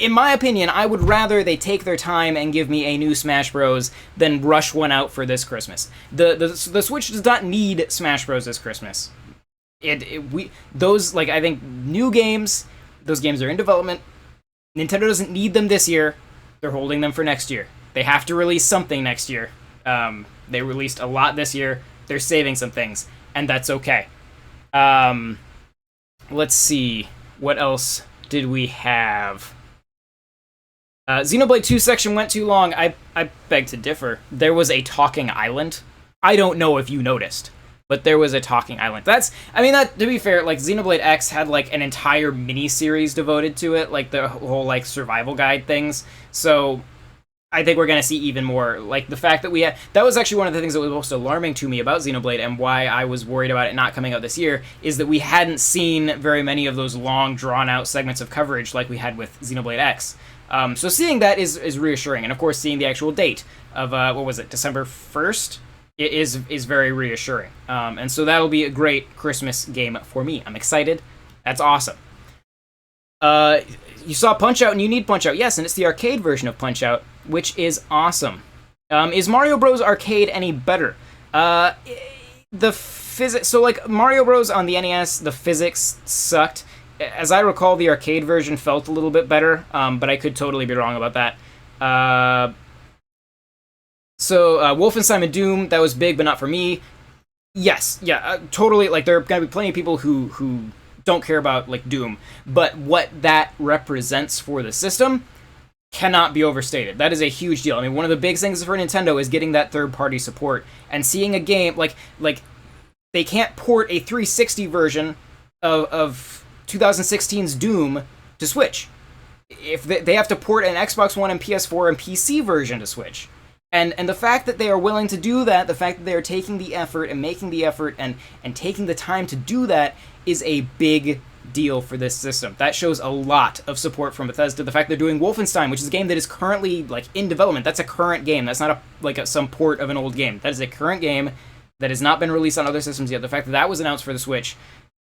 in my opinion, I would rather they take their time and give me a new Smash Bros. Than rush one out for this Christmas. The Switch does not need Smash Bros. This Christmas. I think new games, those games are in development. Nintendo doesn't need them this year. They're holding them for next year. They have to release something next year. They released a lot this year. They're saving some things, and that's okay. Let's see. What else did we have? Xenoblade 2 section went too long. I beg to differ. There was a talking island. I don't know if you noticed, but there was a talking island. That, to be fair, like, Xenoblade X had, like, an entire mini-series devoted to it, like, the whole, like, survival guide things, so I think we're gonna see even more. Like, the fact that that was actually one of the things that was most alarming to me about Xenoblade, and why I was worried about it not coming out this year, is that we hadn't seen very many of those long, drawn-out segments of coverage like we had with Xenoblade X. So seeing that is reassuring, and of course seeing the actual date of, December 1st? It is very reassuring. And so that'll be a great Christmas game for me. I'm excited. That's awesome. You saw Punch-Out and you need Punch-Out. Yes, and it's the arcade version of Punch-Out, which is awesome. Is Mario Bros. Arcade any better? The physics... So, like, Mario Bros. On the NES, the physics sucked. As I recall, the arcade version felt a little bit better, but I could totally be wrong about that. So, Wolfenstein and Doom, that was big, but not for me. Yes, yeah, totally, like, there are gonna be plenty of people who don't care about, like, Doom, but what that represents for the system cannot be overstated. That is a huge deal. I mean, one of the big things for Nintendo is getting that third-party support, and seeing a game, like, they can't port a 360 version of 2016's Doom to Switch. If they have to port an Xbox One and PS4 and PC version to Switch. And the fact that they are willing to do that, the fact that they are taking the effort and making the effort and taking the time to do that is a big deal for this system. That shows a lot of support from Bethesda. The fact they're doing Wolfenstein, which is a game that is currently, like, in development. That's a current game. That's not some port of an old game. That is a current game that has not been released on other systems yet. The fact that that was announced for the Switch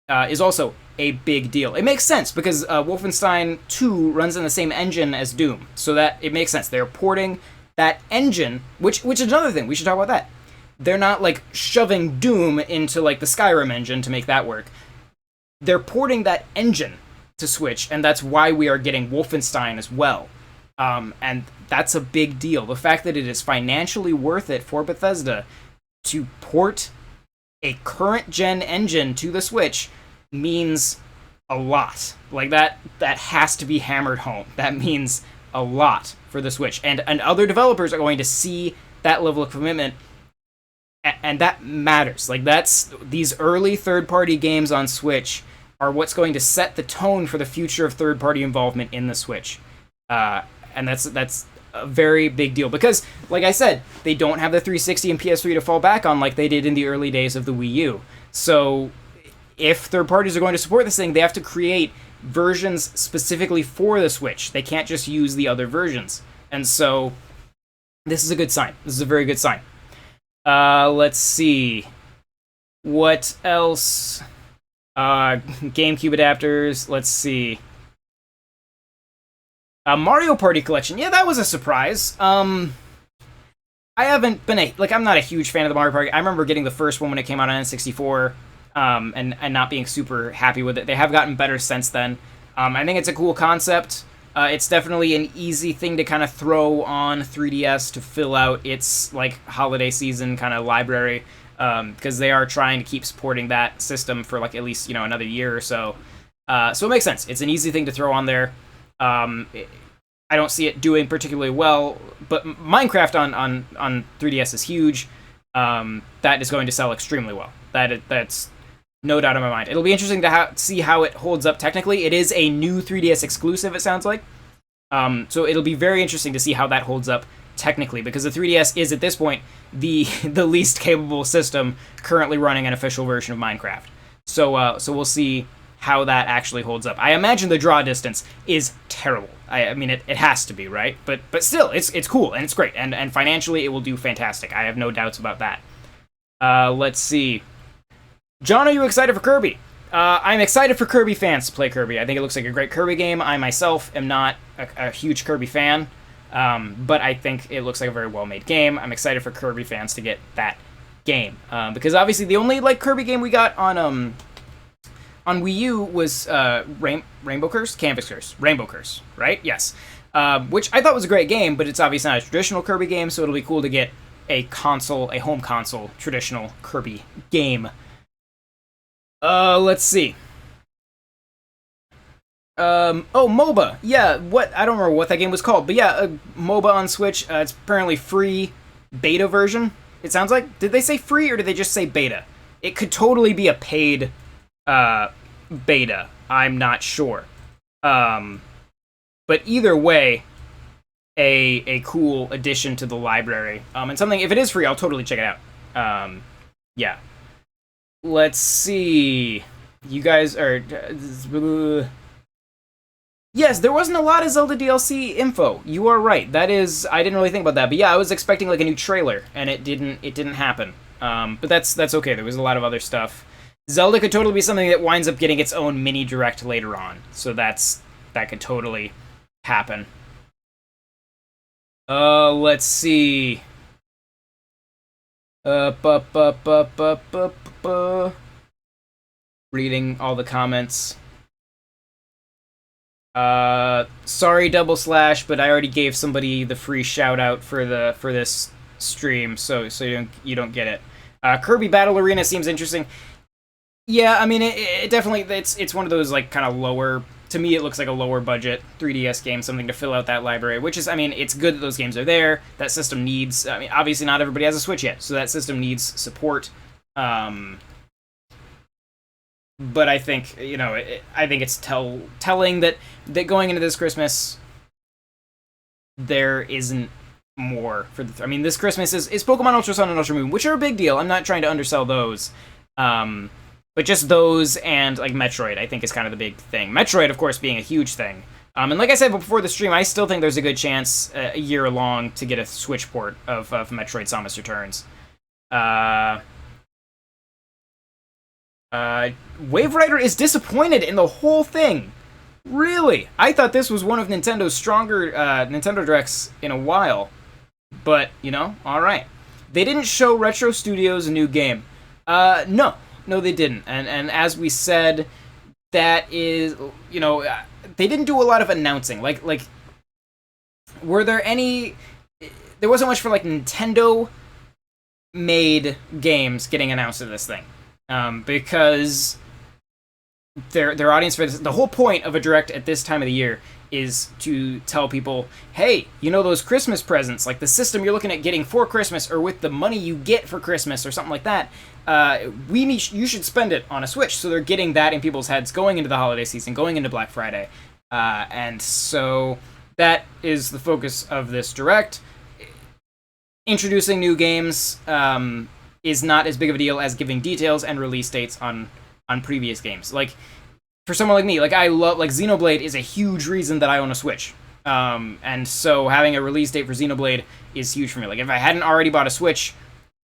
is also a big deal. It makes sense because Wolfenstein 2 runs in the same engine as Doom, so that it makes sense. They're porting that engine, which is another thing, we should talk about that. They're not, like, shoving Doom into, like, the Skyrim engine to make that work. They're porting that engine to Switch, and that's why we are getting Wolfenstein as well. And that's a big deal. The fact that it is financially worth it for Bethesda to port a current-gen engine to the Switch means a lot. Like, that has to be hammered home. That means a lot for the Switch. And other developers are going to see that level of commitment and that matters. Like, these early third-party games on Switch are what's going to set the tone for the future of third-party involvement in the Switch. And that's a very big deal because, like I said, they don't have the 360 and PS3 to fall back on like they did in the early days of the Wii U. So if third parties are going to support this thing, they have to create versions specifically for the Switch. They can't just use the other versions. And so this is a good sign. This is a very good sign. Let's see. What else? GameCube adapters. Let's see. Mario Party Collection. Yeah, that was a surprise. I haven't been I'm not a huge fan of the Mario Party. I remember getting the first one when it came out on N64, and not being super happy with it. They have gotten better since then. I think it's a cool concept. It's definitely an easy thing to kind of throw on 3DS to fill out its like holiday season kind of library, because they are trying to keep supporting that system for like at least another year or so. So it makes sense. It's an easy thing to throw on there. I don't see it doing particularly well, but Minecraft on 3DS is huge. That is going to sell extremely well. That's no doubt in my mind. It'll be interesting to see how it holds up technically. It is a new 3DS exclusive, it sounds like. So it'll be very interesting to see how that holds up technically, because the 3DS is, at this point, the least capable system currently running an official version of Minecraft. So we'll see how that actually holds up. I imagine the draw distance is terrible. I mean, it has to be, right? But still, it's cool, and it's great. And financially, it will do fantastic. I have no doubts about that. Let's see. John, are you excited for Kirby? I'm excited for Kirby fans to play Kirby. I think it looks like a great Kirby game. I myself am not a huge Kirby fan, but I think it looks like a very well-made game. I'm excited for Kirby fans to get that game, because obviously the only Kirby game we got on Wii U was Rainbow Curse? Canvas Curse. Rainbow Curse, right? Yes. Which I thought was a great game, but it's obviously not a traditional Kirby game, so it'll be cool to get a home console, traditional Kirby game. Let's see. MOBA. Yeah, I don't remember what that game was called, but yeah, MOBA on Switch. It's apparently free beta version, it sounds like. Did they say free, or did they just say beta? It could totally be a paid beta. I'm not sure. But either way, a cool addition to the library. And something, if it is free, I'll totally check it out. Yeah. Let's see. You guys are... Yes, there wasn't a lot of Zelda DLC info. You are right. That is... I didn't really think about that. But yeah, I was expecting a new trailer, and it didn't happen. But that's okay. There was a lot of other stuff. Zelda could totally be something that winds up getting its own mini direct later on. So that could totally happen. Let's see. Reading all the comments. Sorry, double slash, but I already gave somebody the free shout out for this stream, so you don't get it. Kirby Battle Arena seems interesting. Yeah, I mean, it definitely, it's one of those kind of lower, to me it looks like a lower budget 3DS game, something to fill out that library, which is, I mean, it's good that those games are there. That system needs, I mean, obviously not everybody has a Switch yet, so that system needs support. But I think, I think it's telling that going into this Christmas, there isn't more for the... I mean, this Christmas is Pokemon Ultra Sun and Ultra Moon, which are a big deal. I'm not trying to undersell those. But just those and, Metroid, I think, is kind of the big thing. Metroid, of course, being a huge thing. And like I said before the stream, I still think there's a good chance a year long to get a Switch port of Metroid Samus Returns. Wave Rider is disappointed in the whole thing. Really? I thought this was one of Nintendo's stronger Nintendo Directs in a while. But, alright. They didn't show Retro Studios a new game. No, they didn't. And as we said, that is, they didn't do a lot of announcing. Like, were there any... There wasn't much for, Nintendo-made games getting announced at this thing. Because their audience for this. The whole point of a direct at this time of the year is to tell people, hey, you know those Christmas presents, like the system you're looking at getting for Christmas, or with the money you get for Christmas, or something like that. You should spend it on a Switch. So they're getting that in people's heads going into the holiday season, going into Black Friday, and so that is the focus of this direct. Introducing new games is not as big of a deal as giving details and release dates on previous games. Like, for someone like me, like I love, like Xenoblade is a huge reason that I own a Switch. And so having a release date for Xenoblade is huge for me. Like if I hadn't already bought a Switch,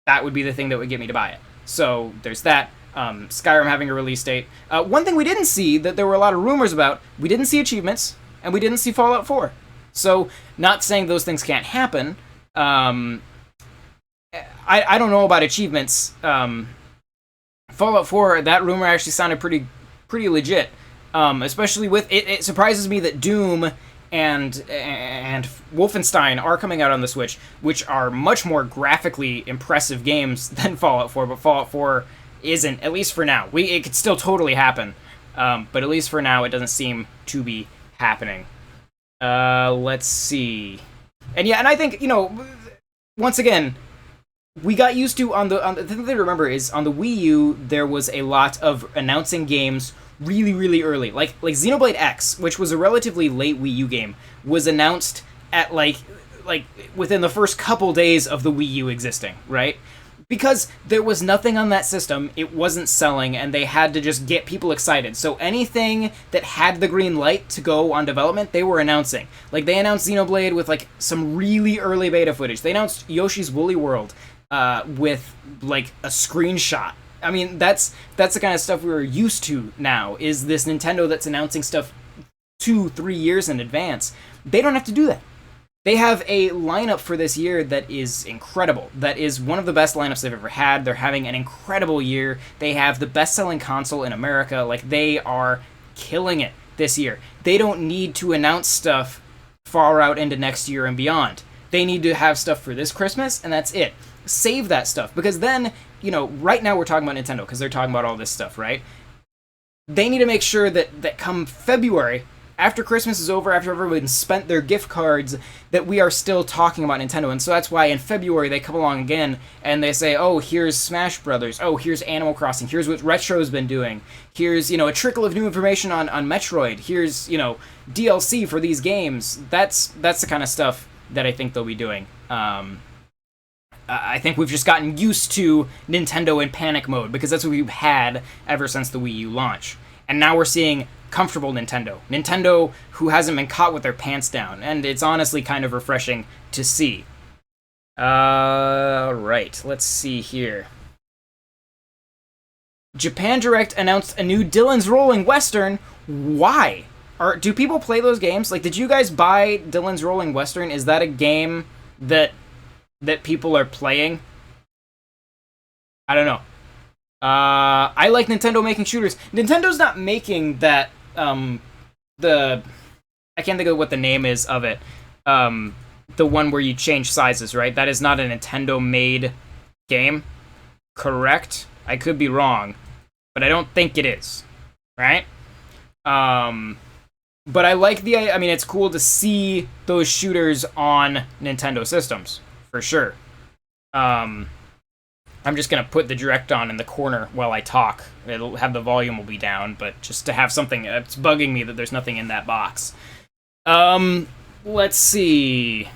that would be the thing that would get me to buy it. So there's that. Skyrim having a release date. One thing we didn't see that there were a lot of rumors about, we didn't see achievements, and we didn't see Fallout 4. So not saying those things can't happen. I don't know about achievements. Fallout 4, that rumor actually sounded pretty legit, especially with it surprises me that Doom and Wolfenstein are coming out on the Switch, which are much more graphically impressive games than Fallout 4, but Fallout 4 isn't, at least for now. It could still totally happen, but at least for now it doesn't seem to be happening. Let's see. And yeah, and I think, once again, we got used to the thing to remember is on the Wii U there was a lot of announcing games really early. Like Xenoblade X, which was a relatively late Wii U game, was announced at like within the first couple days of the Wii U existing, right? Because there was nothing on that system, it wasn't selling, and they had to just get people excited. So anything that had the green light to go on development, they were announcing. Like they announced Xenoblade with like some really early beta footage. They announced Yoshi's Woolly World with like a screenshot. I mean, that's the kind of stuff we're used to now, is this Nintendo that's announcing stuff 2-3 years in advance. They don't have to do that. They have a lineup for this year that is incredible. That is one of the best lineups they've ever had. They're having an incredible year. They have the best-selling console in America. Like, they are killing it this year. They don't need to announce stuff far out into next year and beyond. They need to have stuff for this Christmas, and that's it. Save that stuff, because then, right now we're talking about Nintendo, because they're talking about all this stuff, right? They need to make sure that come February, after Christmas is over, after everyone's spent their gift cards, that we are still talking about Nintendo. And so that's why in February they come along again and they say, oh, here's Smash Brothers, oh, here's Animal Crossing, here's what Retro's been doing, here's, a trickle of new information on Metroid, here's, DLC for these games. That's the kind of stuff that I think they'll be doing. I think we've just gotten used to Nintendo in panic mode, because that's what we've had ever since the Wii U launch. And now we're seeing comfortable Nintendo who hasn't been caught with their pants down, and it's honestly kind of refreshing to see. Right, let's see here. Japan Direct announced a new Dylan's Rolling Western. Why? Do people play those games? Like, did you guys buy Dylan's Rolling Western? Is that a game that people are playing? I don't know. I like Nintendo making shooters. Nintendo's not making that, I can't think of what the name is of it. The one where you change sizes, right? That is not a Nintendo-made game, correct? I could be wrong, but I don't think it is, right? But I like it's cool to see those shooters on Nintendo systems, for sure. I'm just going to put the Direct on in the corner while I talk. It'll have the volume will be down, but just to have something, it's bugging me that there's nothing in that box. Let's see.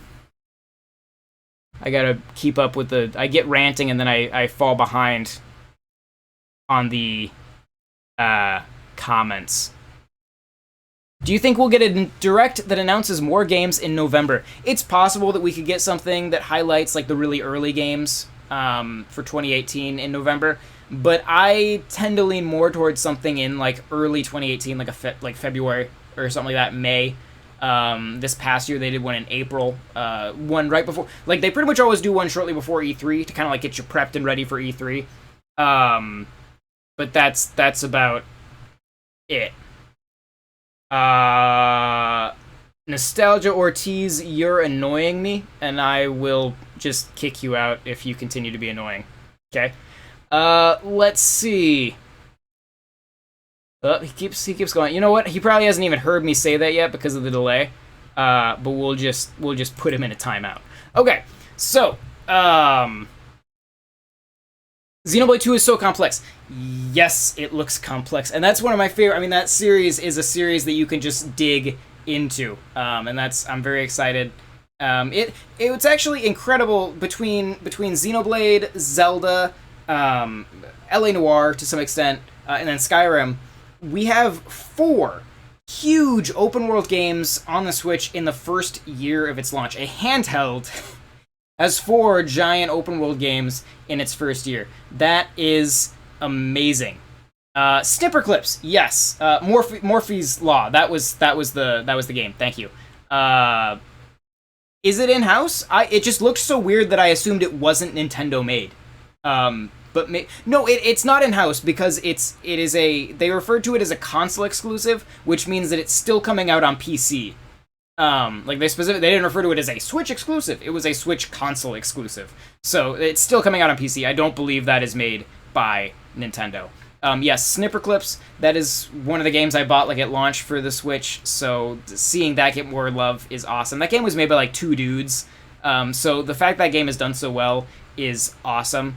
I got to keep up with I get ranting and then I fall behind on the comments. Do you think we'll get a Direct that announces more games in November? It's possible that we could get something that highlights like the really early games for 2018 in November, but I tend to lean more towards something in like early 2018, like February or something like that, May. This past year they did one in April, one right before, like they pretty much always do one shortly before E3 to kind of like get you prepped and ready for E3. But that's about it. Nostalgia Ortiz, you're annoying me, and I will just kick you out if you continue to be annoying. Okay? Let's see. He keeps going. You know what? He probably hasn't even heard me say that yet because of the delay. But we'll just put him in a timeout. Okay, so Xenoblade 2 is so complex. Yes, it looks complex, and that's one of my favorite. I mean, that series is a series that you can just dig into, and I'm very excited. It's actually incredible between Xenoblade, Zelda, LA Noire to some extent, and then Skyrim. We have 4 huge open world games on the Switch in the first year of its launch. A handheld has 4 giant open world games in its first year. That is amazing. Snipper Clips, yes. Morphe's Law. That was the game. Thank you. Is it in house? It just looked so weird that I assumed it wasn't Nintendo made. No, it's not in house because they referred to it as a console exclusive, which means that it's still coming out on PC. They didn't refer to it as a Switch exclusive. It was a Switch console exclusive. So it's still coming out on PC. I don't believe that is made by Nintendo. Yes, Snipper Clips, that is one of the games I bought at launch for the Switch, so seeing that get more love is awesome. That game was made by 2 dudes, so the fact that game has done so well is awesome.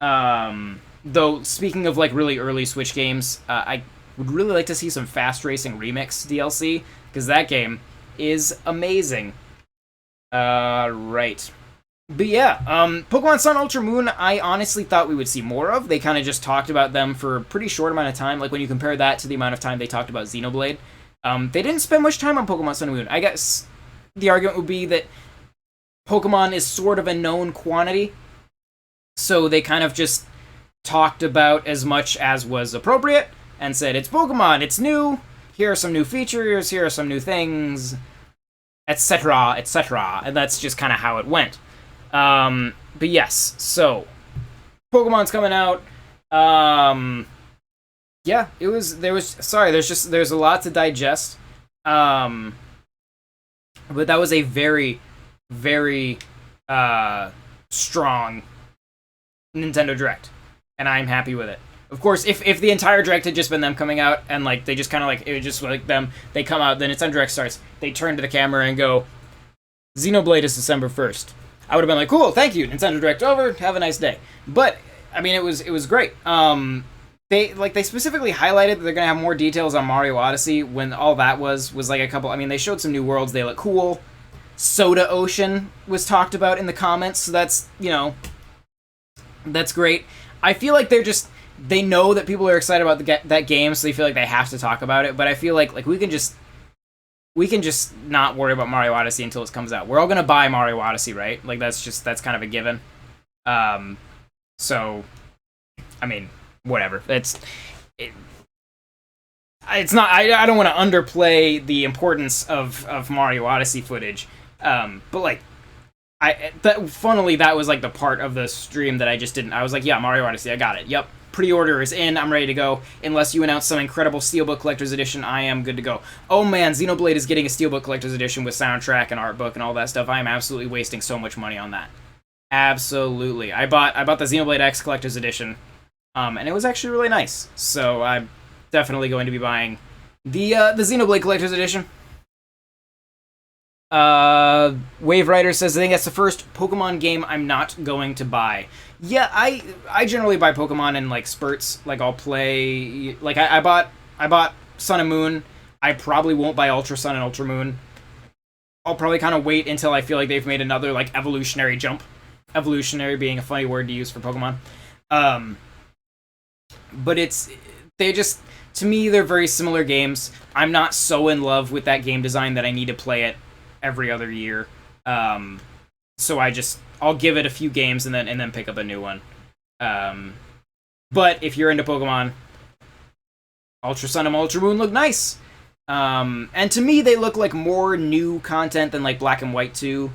Though, speaking of really early Switch games, I would really like to see some Fast Racing Remix DLC, because that game is amazing. Right. But yeah, Pokemon Sun Ultra Moon, I honestly thought we would see more of. They kind of just talked about them for a pretty short amount of time. When you compare that to the amount of time they talked about Xenoblade, they didn't spend much time on Pokemon Sun and Moon. I guess the argument would be that Pokemon is sort of a known quantity, so they kind of just talked about as much as was appropriate and said, it's Pokemon, it's new, here are some new features, here are some new things, etc., etc., and that's just kind of how it went. But yes, so Pokemon's coming out. Yeah, there's a lot to digest. But that was a very, very strong Nintendo Direct, and I'm happy with it. Of course, if the entire Direct had just been them coming out and they just kind of it was just them, they come out, then Nintendo Direct starts, they turn to the camera and go, Xenoblade is December 1st. I would have been like, cool, thank you, Nintendo Direct over, have a nice day. But I mean, it was great. They specifically highlighted that they're gonna have more details on Mario Odyssey when all that was a couple. I mean, they showed some new worlds, they look cool. Soda Ocean was talked about in the comments, so that's that's great. I feel like they know that people are excited about that game, so they feel like they have to talk about it. But I feel like we can just not worry about Mario Odyssey until it comes out. We're all gonna buy Mario Odyssey, right? That's kind of a given. So, I mean, whatever. It's not. I don't want to underplay the importance of Mario Odyssey footage. But funnily, that was the part of the stream that I just didn't. I was like, yeah, Mario Odyssey, I got it. Yep. Pre-order is in, I'm ready to go. Unless you announce some incredible Steelbook Collector's Edition, I am good to go. Oh man, Xenoblade is getting a Steelbook Collector's Edition with soundtrack and art book and all that stuff. I am absolutely wasting so much money on that. Absolutely. I bought the Xenoblade X Collector's Edition, and it was actually really nice. So I'm definitely going to be buying the Xenoblade Collector's Edition. Wave Rider says, I think that's the first Pokemon game I'm not going to buy. Yeah, I generally buy Pokemon in spurts. I'll play I bought Sun and Moon. I probably won't buy Ultra Sun and Ultra Moon. I'll probably kind of wait until I feel like they've made another evolutionary jump. Evolutionary being a funny word to use for Pokemon. But to me, they're very similar games. I'm not so in love with that game design that I need to play it every other year. So I'll give it a few games and then pick up a new one. But if you're into Pokemon, Ultra Sun and Ultra Moon look nice. And to me, they look like more new content than Black and White 2.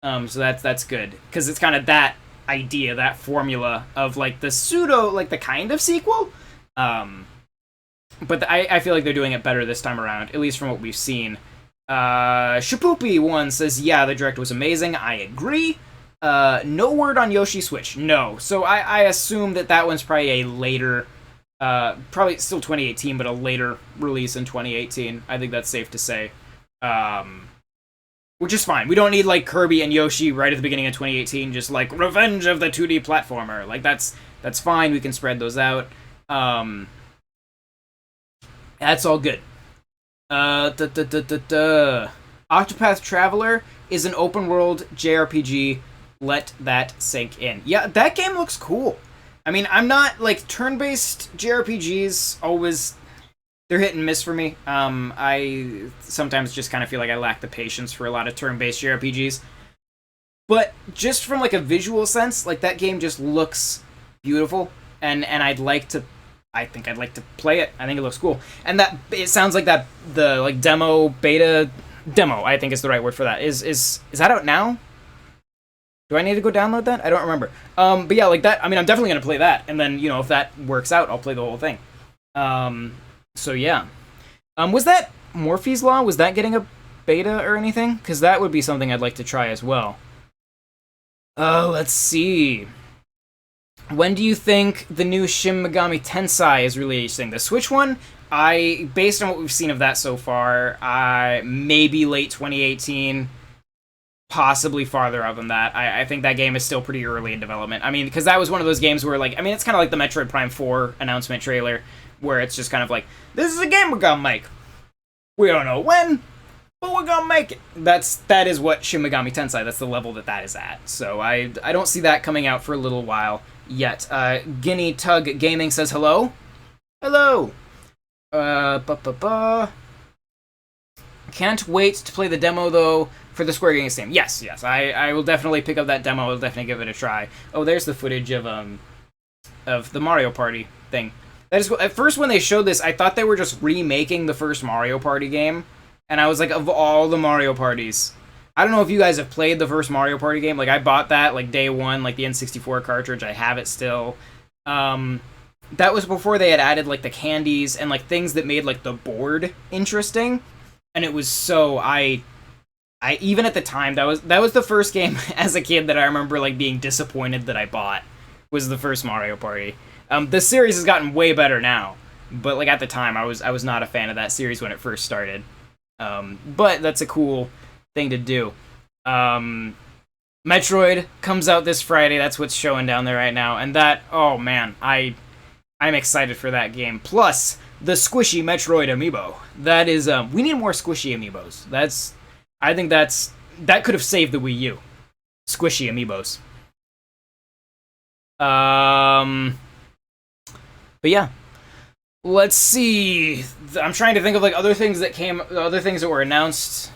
So that's good, because it's kind of that idea, that formula of the pseudo, the kind of sequel. But I feel like they're doing it better this time around, at least from what we've seen. Shapoopy one says, yeah, the Direct was amazing. I agree. No word on Yoshi Switch. No. So I assume that one's probably a later Probably still 2018, but a later release in 2018. I think that's safe to say. Which is fine. We don't need, like, Kirby and Yoshi right at the beginning of 2018, just, like, Revenge of the 2D platformer. Like, that's fine. We can spread those out. That's all good. Octopath Traveler is an open-world JRPG. Let that sink in. Yeah, that game looks cool. I mean, I'm not, like, turn-based JRPGs always... They're hit and miss for me. I sometimes just kind of feel like I lack the patience for a lot of turn-based JRPGs. But just from, like, a visual sense, like, that game just looks beautiful. And I think I'd like to play it. I think it looks cool. And that, it sounds like that, the, like, beta demo, I think is the right word for that. Is that out now? Do I need to go download that? I don't remember. But yeah, like that, I mean, I'm definitely going to play that. And then, you know, if that works out, I'll play the whole thing. So yeah. Was that Morphe's Law? Was that getting a beta or anything? Because that would be something I'd like to try as well. Let's see. When do you think the new Shin Megami Tensei is releasing? The Switch one? Based on what we've seen of that so far, maybe late 2018, possibly farther out than that. I think that game is still pretty early in development. I mean, because that was one of those games where, like, I mean, it's kind of like the Metroid Prime 4 announcement trailer, where it's just kind of like, this is a game we're gonna make. We don't know when, but we're gonna make it. That is what Shin Megami Tensei, that's the level that is at. So I don't see that coming out for a little while yet. Guinea Tug Gaming says hello. Hello. Can't wait to play the demo, though, for the Square Enix game. Yes, I will definitely pick up that demo. I'll definitely give it a try. Oh, there's the footage of the Mario Party thing. That is, at first, when they showed this, I thought they were just remaking the first Mario Party game, and I was like, of all the Mario Parties, I don't know if you guys have played the first Mario Party game. Like, I bought that, like, day one, like, the N64 cartridge. I have it still. That was before they had added, like, the candies and, like, things that made, like, the board interesting. And it was so, I even at the time, that was the first game as a kid that I remember, like, being disappointed that I bought, was the first Mario Party. The series has gotten way better now, but, like, at the time, I was not a fan of that series when it first started. But that's a cool thing to do. Metroid comes out this Friday. That's what's showing down there right now. And that, oh man, I'm excited for that game. Plus, the squishy Metroid amiibo. That is, we need more squishy amiibos. I think that could have saved the Wii U. Squishy amiibos. But yeah. Let's see. I'm trying to think of, like, other things that were announced.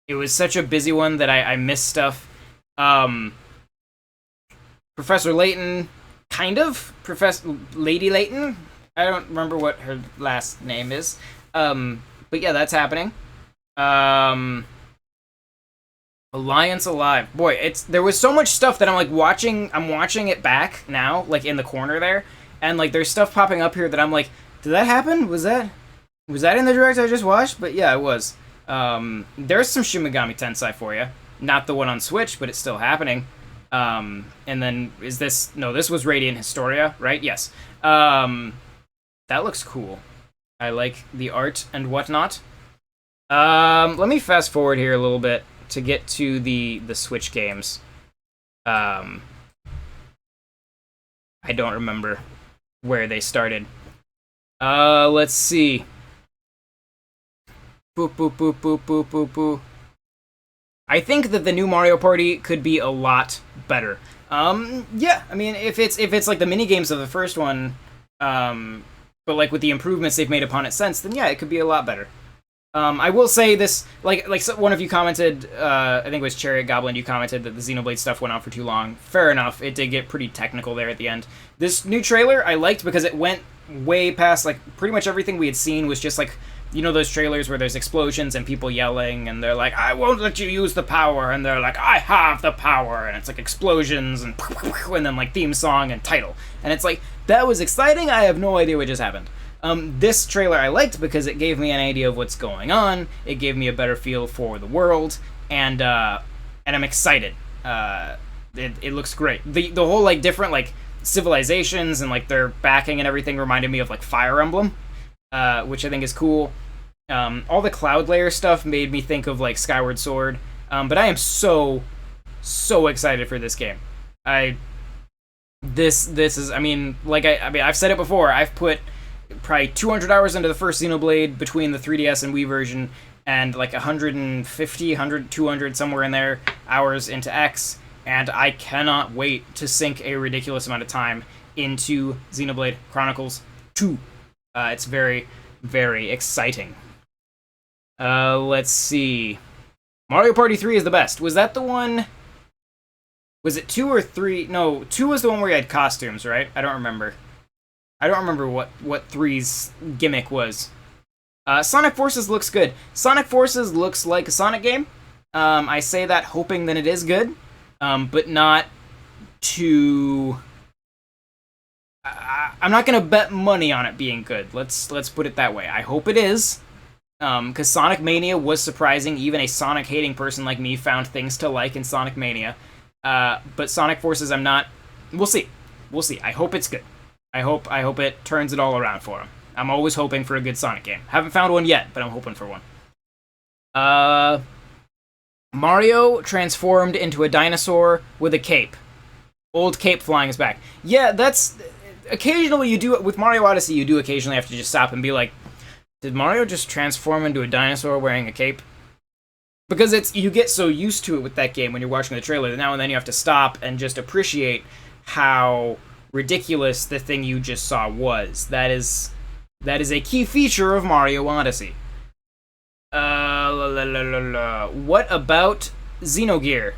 It was such a busy one that I missed stuff. Professor Layton, kind of. Lady Layton? I don't remember what her last name is. But yeah, that's happening. Alliance Alive. Boy, there was so much stuff that I'm watching it back now, like, in the corner there. And, like, there's stuff popping up here that I'm like, did that happen? Was that in the direct I just watched? But yeah, it was. There's some Shin Megami Tensei for you. Not the one on Switch, but it's still happening. And then, this was Radiant Historia, right? Yes. That looks cool. I like the art and whatnot. Let me fast forward here a little bit to get to the Switch games. I don't remember where they started. Let's see. Boop, boop, boop, boop, boop, boop, boop. I think that the new Mario Party could be a lot better. Yeah, I mean, if it's like the mini games of the first one, but like with the improvements they've made upon it since, then yeah, it could be a lot better. I will say this, like one of you commented, I think it was Chariot Goblin, you commented that the Xenoblade stuff went on for too long. Fair enough, it did get pretty technical there at the end. This new trailer I liked because it went way past, like, pretty much everything we had seen was just like, you know, those trailers where there's explosions and people yelling and they're like, I won't let you use the power, and they're like, I have the power, and it's like explosions and then like theme song and title, and it's like, that was exciting. I have no idea what just happened. This trailer I liked because it gave me an idea of what's going on. It gave me a better feel for the world, and I'm excited. It looks great. The whole, like, different, like, civilizations and like their backing and everything reminded me of like Fire Emblem, which I think is cool. All the Cloud Layer stuff made me think of like Skyward Sword. But I am so excited for this game. This is, I mean, I've said it before. I've put probably 200 hours into the first Xenoblade between the 3DS and Wii version, and like 150, 100, 200, somewhere in there, hours into X, and I cannot wait to sink a ridiculous amount of time into Xenoblade Chronicles 2. It's very, very exciting. Let's see. Mario Party 3 is the best. Was that the one... Was it 2 or 3? No, 2 was the one where you had costumes, right? I don't remember. I don't remember what 3's gimmick was. Sonic Forces looks good. Sonic Forces looks like a Sonic game. I say that hoping that it is good, but not to... I'm not going to bet money on it being good. Let's put it that way. I hope it is, because Sonic Mania was surprising. Even a Sonic-hating person like me found things to like in Sonic Mania. But Sonic Forces, I'm not... We'll see. We'll see. I hope it's good. I hope it turns it all around for him. I'm always hoping for a good Sonic game. Haven't found one yet, but I'm hoping for one. Mario transformed into a dinosaur with a cape. Old cape flying is back. Yeah, that's... Occasionally you do it... With Mario Odyssey, you do occasionally have to just stop and be like, did Mario just transform into a dinosaur wearing a cape? Because you get so used to it with that game when you're watching the trailer that now and then you have to stop and just appreciate how ridiculous the thing you just saw was. That is a key feature of Mario Odyssey. What about Xenogear?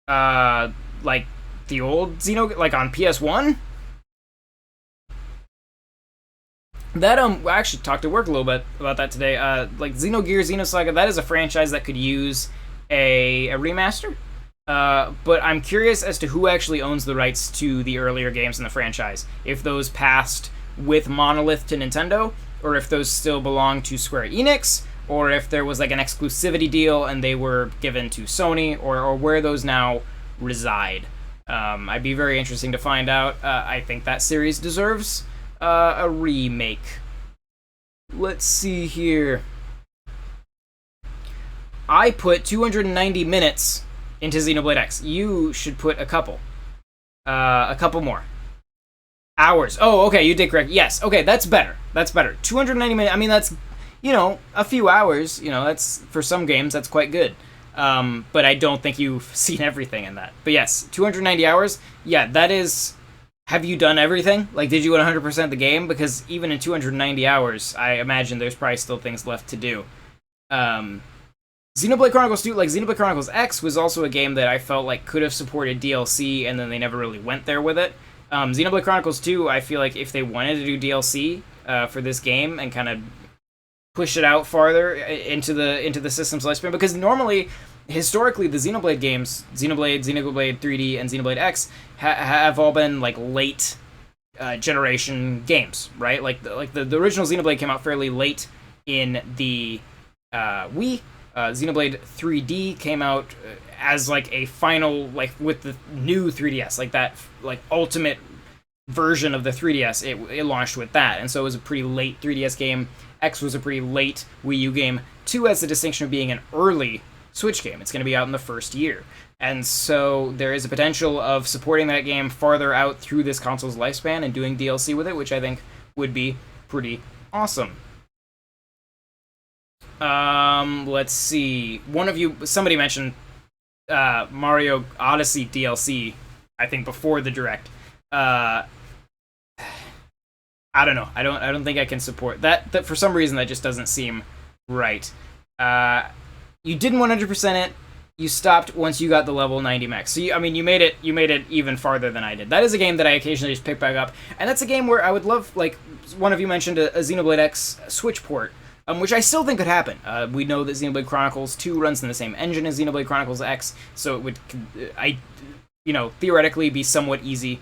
Like the old Xenogear, like on PS1? That, I actually talked to work a little bit about that today. Like, Xenogear, Xenosaga, that is a franchise that could use a remaster. But I'm curious as to who actually owns the rights to the earlier games in the franchise. If those passed with Monolith to Nintendo, or if those still belong to Square Enix, or if there was, like, an exclusivity deal and they were given to Sony, or where those now reside. I'd be very interesting to find out. I think that series deserves... a remake. Let's see here. I put 290 minutes into Xenoblade X. You should put a couple more. Hours. Oh, okay, you did correct. Yes, okay, that's better. That's better. 290 minutes, I mean, that's, a few hours. That's, for some games, that's quite good. But I don't think you've seen everything in that. But yes, 290 hours, yeah, that is... Have you done everything? Like, did you 100% the game? Because even in 290 hours, I imagine there's probably still things left to do. Xenoblade Chronicles 2, like Xenoblade Chronicles X, was also a game that I felt like could have supported DLC, and then they never really went there with it. Xenoblade Chronicles 2, I feel like if they wanted to do DLC for this game and kind of push it out farther into the system's lifespan, because normally... Historically, the Xenoblade games, Xenoblade 3D, and Xenoblade X, have all been, like, late generation games, right? Like the original Xenoblade came out fairly late in the Wii. Xenoblade 3D came out as, like, a final, like, with the new 3DS, like, that, like, ultimate version of the 3DS, it launched with that, and so it was a pretty late 3DS game. X was a pretty late Wii U game. 2 has the distinction of being an early Switch game. It's going to be out in the first year. And so there is a potential of supporting that game farther out through this console's lifespan and doing DLC with it, which I think would be pretty awesome. Let's see. Somebody mentioned Mario Odyssey DLC, I think before the Direct. I don't know. I don't think I can support that for some reason that just doesn't seem right. You didn't 100% it. You stopped once you got the level 90 max. So you made it even farther than I did. That is a game that I occasionally just pick back up, and that's a game where I would love, like one of you mentioned, a Xenoblade X Switch port, which I still think could happen. We know that Xenoblade Chronicles 2 runs in the same engine as Xenoblade Chronicles X, so it would, theoretically be somewhat easy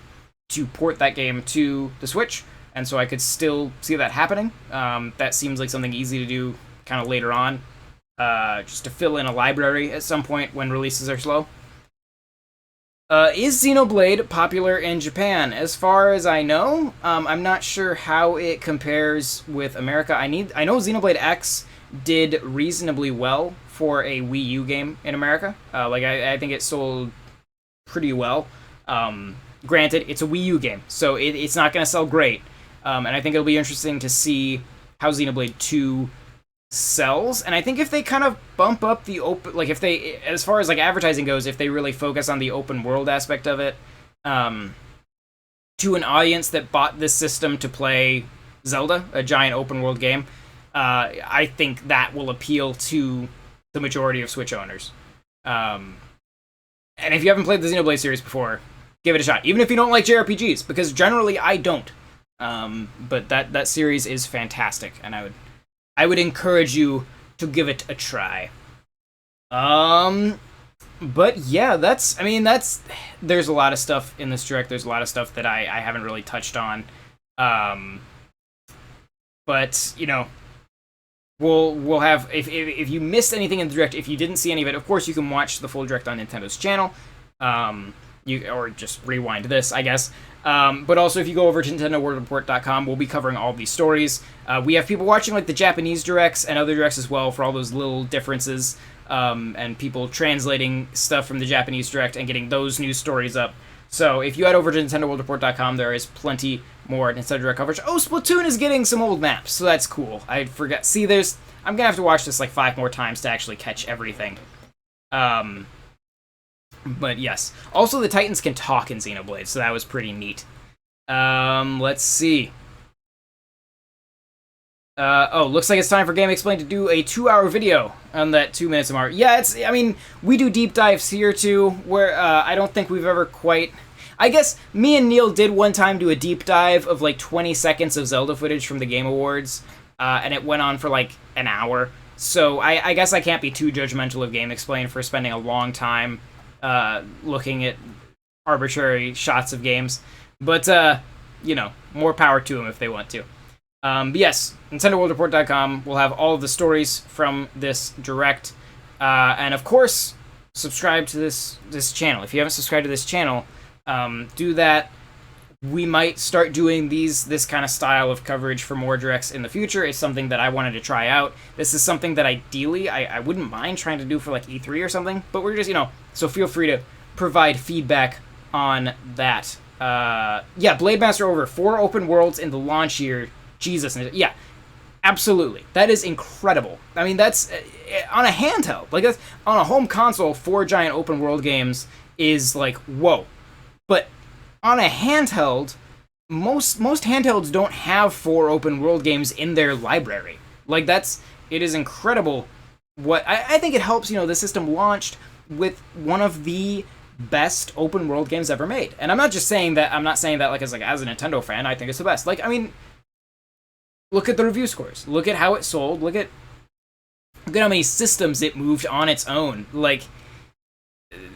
to port that game to the Switch, and so I could still see that happening. That seems like something easy to do kind of later on. Just to fill in a library at some point when releases are slow. Is Xenoblade popular in Japan? As far as I know, I'm not sure how it compares with America. I know Xenoblade X did reasonably well for a Wii U game in America. I think it sold pretty well. Granted, it's a Wii U game, so it's not going to sell great. And I think it'll be interesting to see how Xenoblade 2 sells. And I think if they kind of bump up the open, like if they, as far as like advertising goes, if they really focus on the open world aspect of it, to an audience that bought this system to play Zelda, a giant open world game, I think that will appeal to the majority of Switch owners. And if you haven't played the Xenoblade series before, give it a shot. Even if you don't like JRPGs, because generally I don't. But that series is fantastic, and I would encourage you to give it a try. But yeah, there's a lot of stuff in this direct. There's a lot of stuff that I haven't really touched on. But you know, we'll have, if you missed anything in the direct, if you didn't see any of it, of course you can watch the full direct on Nintendo's channel. Or just rewind this, I guess. But also, if you go over to NintendoWorldReport.com, we'll be covering all of these stories. We have people watching like the Japanese directs and other directs as well for all those little differences, and people translating stuff from the Japanese direct and getting those news stories up. So if you head over to NintendoWorldReport.com, there is plenty more Nintendo Direct coverage. Oh, Splatoon is getting some old maps, so that's cool. I forgot. See, I'm gonna have to watch this like 5 more times to actually catch everything. But yes. Also, the Titans can talk in Xenoblade, so that was pretty neat. Let's see. Looks like it's time for Game Explained to do a 2-hour video on that 2 minutes of art. Yeah, we do deep dives here too, where I don't think we've ever quite... I guess me and Neil did one time do a deep dive of like 20 seconds of Zelda footage from the Game Awards, and it went on for like an hour. So I guess I can't be too judgmental of Game Explained for spending a long time looking at arbitrary shots of games, but you know, more power to them if they want to. But yes, NintendoWorldReport.com will have all of the stories from this direct, and of course, subscribe to this channel. If you haven't subscribed to this channel, do that. We might start doing this kind of style of coverage for more directs in the future. It's something that I wanted to try out. This is something that ideally I wouldn't mind trying to do for like E3 or something, but we're just, you know, so feel free to provide feedback on that. Yeah, Blade Master over 4 open worlds in the launch year. Jesus. Yeah, absolutely. That is incredible. I mean, that's on a handheld. Like, that's on a home console, 4 giant open world games is like, whoa. But on a handheld, most handhelds don't have 4 open world games in their library. Like, it is incredible. What I think it helps, you know, the system launched with one of the best open world games ever made. And I'm not saying that like as a Nintendo fan, I think it's the best. Like, I mean, look at the review scores. Look at how it sold. Look at how many systems it moved on its own. Like,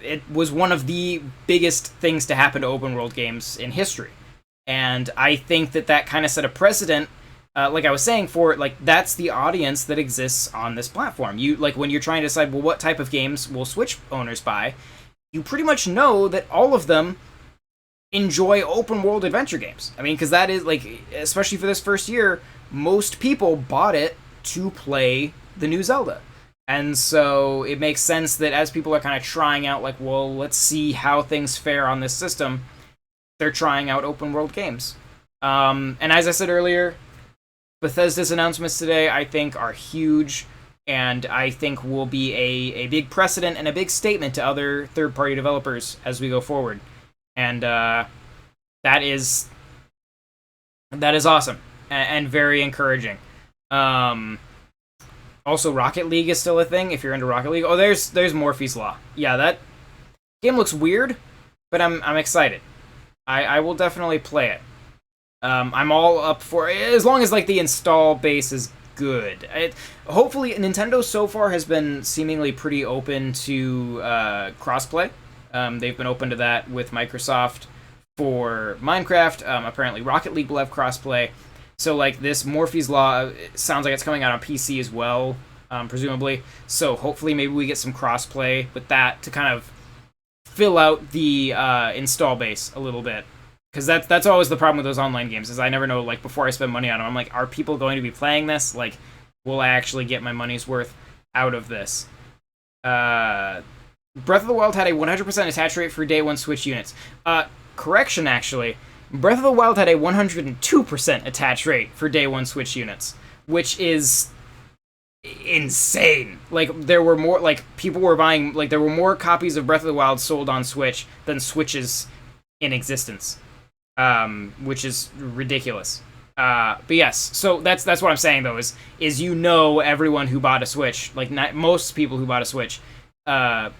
it was one of the biggest things to happen to open world games in history. And I think that kind of set a precedent, like I was saying, for, like, that's the audience that exists on this platform. You, like, when you're trying to decide, well, what type of games will Switch owners buy, you pretty much know that all of them enjoy open world adventure games. I mean, because that is, like, especially for this first year, most people bought it to play the new Zelda. And so it makes sense that as people are kind of trying out, like, well, let's see how things fare on this system, they're trying out open world games. And as I said earlier, Bethesda's announcements today, I think, are huge, and I think will be a big precedent and a big statement to other third-party developers as we go forward. And that is awesome and very encouraging. Also, Rocket League is still a thing, if you're into Rocket League. Oh, there's Morphe's Law. Yeah, that game looks weird, but I'm excited. I will definitely play it. I'm all up for it, as long as, like, the install base is good. Hopefully, Nintendo so far has been seemingly pretty open to crossplay. They've been open to that with Microsoft for Minecraft. Apparently, Rocket League will have crossplay. So, like, this Morphe's Law sounds like it's coming out on PC as well, presumably. So, hopefully, maybe we get some crossplay with that to kind of fill out the install base a little bit. Because that's always the problem with those online games, is I never know, like, before I spend money on them, I'm like, are people going to be playing this? Like, will I actually get my money's worth out of this? Breath of the Wild had a 100% attach rate for day one Switch units. Correction, actually. Breath of the Wild had a 102% attach rate for day one Switch units, which is insane. Like, there were more, like, people were buying, like, there were more copies of Breath of the Wild sold on Switch than Switches in existence. Which is ridiculous. But yes, so that's what I'm saying though, is you know everyone who bought a Switch, like most people who bought a Switch, are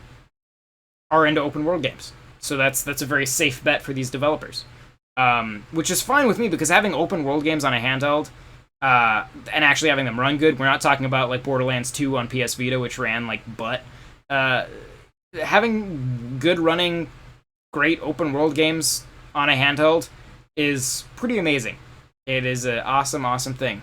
into open world games. So that's a very safe bet for these developers. Which is fine with me, because having open world games on a handheld, and actually having them run good, we're not talking about like Borderlands 2 on PS Vita, which ran like butt. Having good running, great open world games on a handheld is pretty amazing. It is an awesome thing.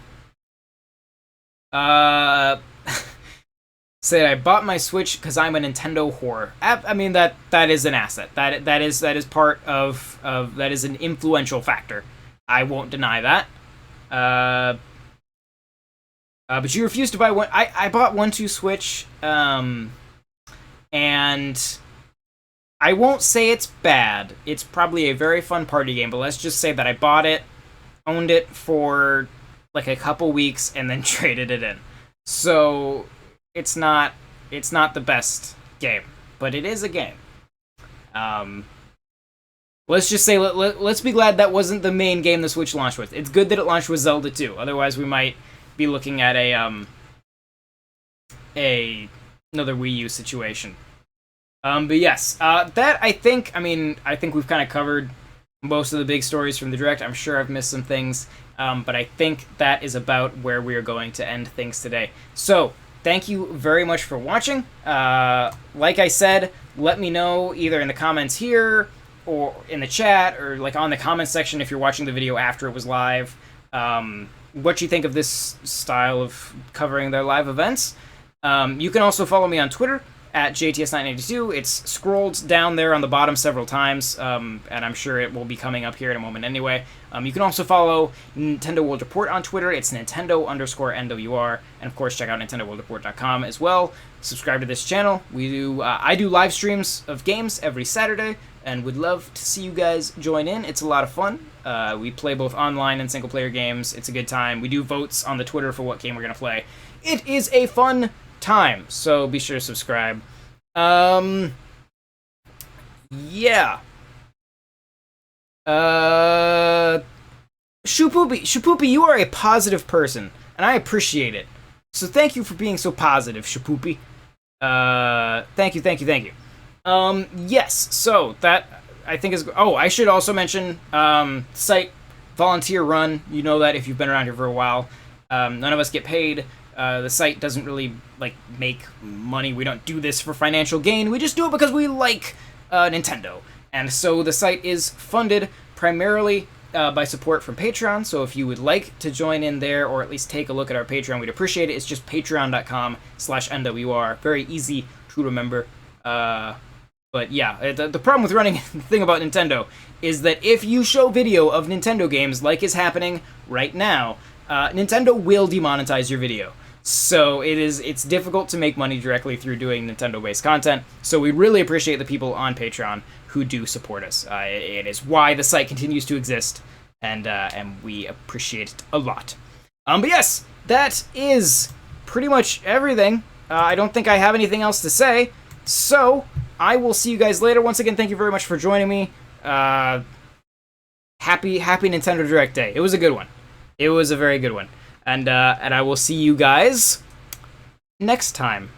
Say I bought my Switch because I'm a Nintendo whore. I mean, that is an asset. That is part of that is an influential factor. I won't deny that. But you refused to buy one. I bought 1-2 Switch, and I won't say it's bad. It's probably a very fun party game, but let's just say that I bought it, owned it for like a couple weeks, and then traded it in. So it's not the best game, but it is a game. Let's just say let's be glad that wasn't the main game the Switch launched with. It's good that it launched with Zelda 2. Otherwise, we might be looking at another Wii U situation. But yes, that I think we've kind of covered most of the big stories from the Direct. I'm sure I've missed some things, but I think that is about where we are going to end things today. So, thank you very much for watching. Like I said, let me know either in the comments here, or in the chat, or like on the comments section if you're watching the video after it was live, what you think of this style of covering their live events. You can also follow me on Twitter, at JTS982. It's scrolled down there on the bottom several times, and I'm sure it will be coming up here in a moment anyway. You can also follow Nintendo World Report on Twitter. It's Nintendo_NWR, and of course check out NintendoWorldReport.com as well. Subscribe to this channel. I do live streams of games every Saturday, and would love to see you guys join in. It's a lot of fun. We play both online and single-player games. It's a good time. We do votes on the Twitter for what game we're going to play. It is a fun time, so be sure to subscribe. Yeah. Shapoopy, you are a positive person, and I appreciate it. So thank you for being so positive, Shapoopy. Thank you. Yes, so that I think is... Oh, I should also mention, site volunteer run. You know that if you've been around here for a while. None of us get paid. The site doesn't really, like, make money. We don't do this for financial gain. We just do it because we like Nintendo. And so the site is funded primarily by support from Patreon. So if you would like to join in there, or at least take a look at our Patreon, we'd appreciate it. It's just patreon.com/NWR. Very easy to remember. But yeah, the problem with running the thing about Nintendo is that if you show video of Nintendo games like is happening right now, Nintendo will demonetize your video. So it's difficult to make money directly through doing Nintendo-based content. So we really appreciate the people on Patreon who do support us. It is why the site continues to exist, and we appreciate it a lot. But yes, that is pretty much everything. I don't think I have anything else to say. So I will see you guys later. Once again, thank you very much for joining me. Happy Nintendo Direct Day. It was a good one. It was a very good one. And I will see you guys next time.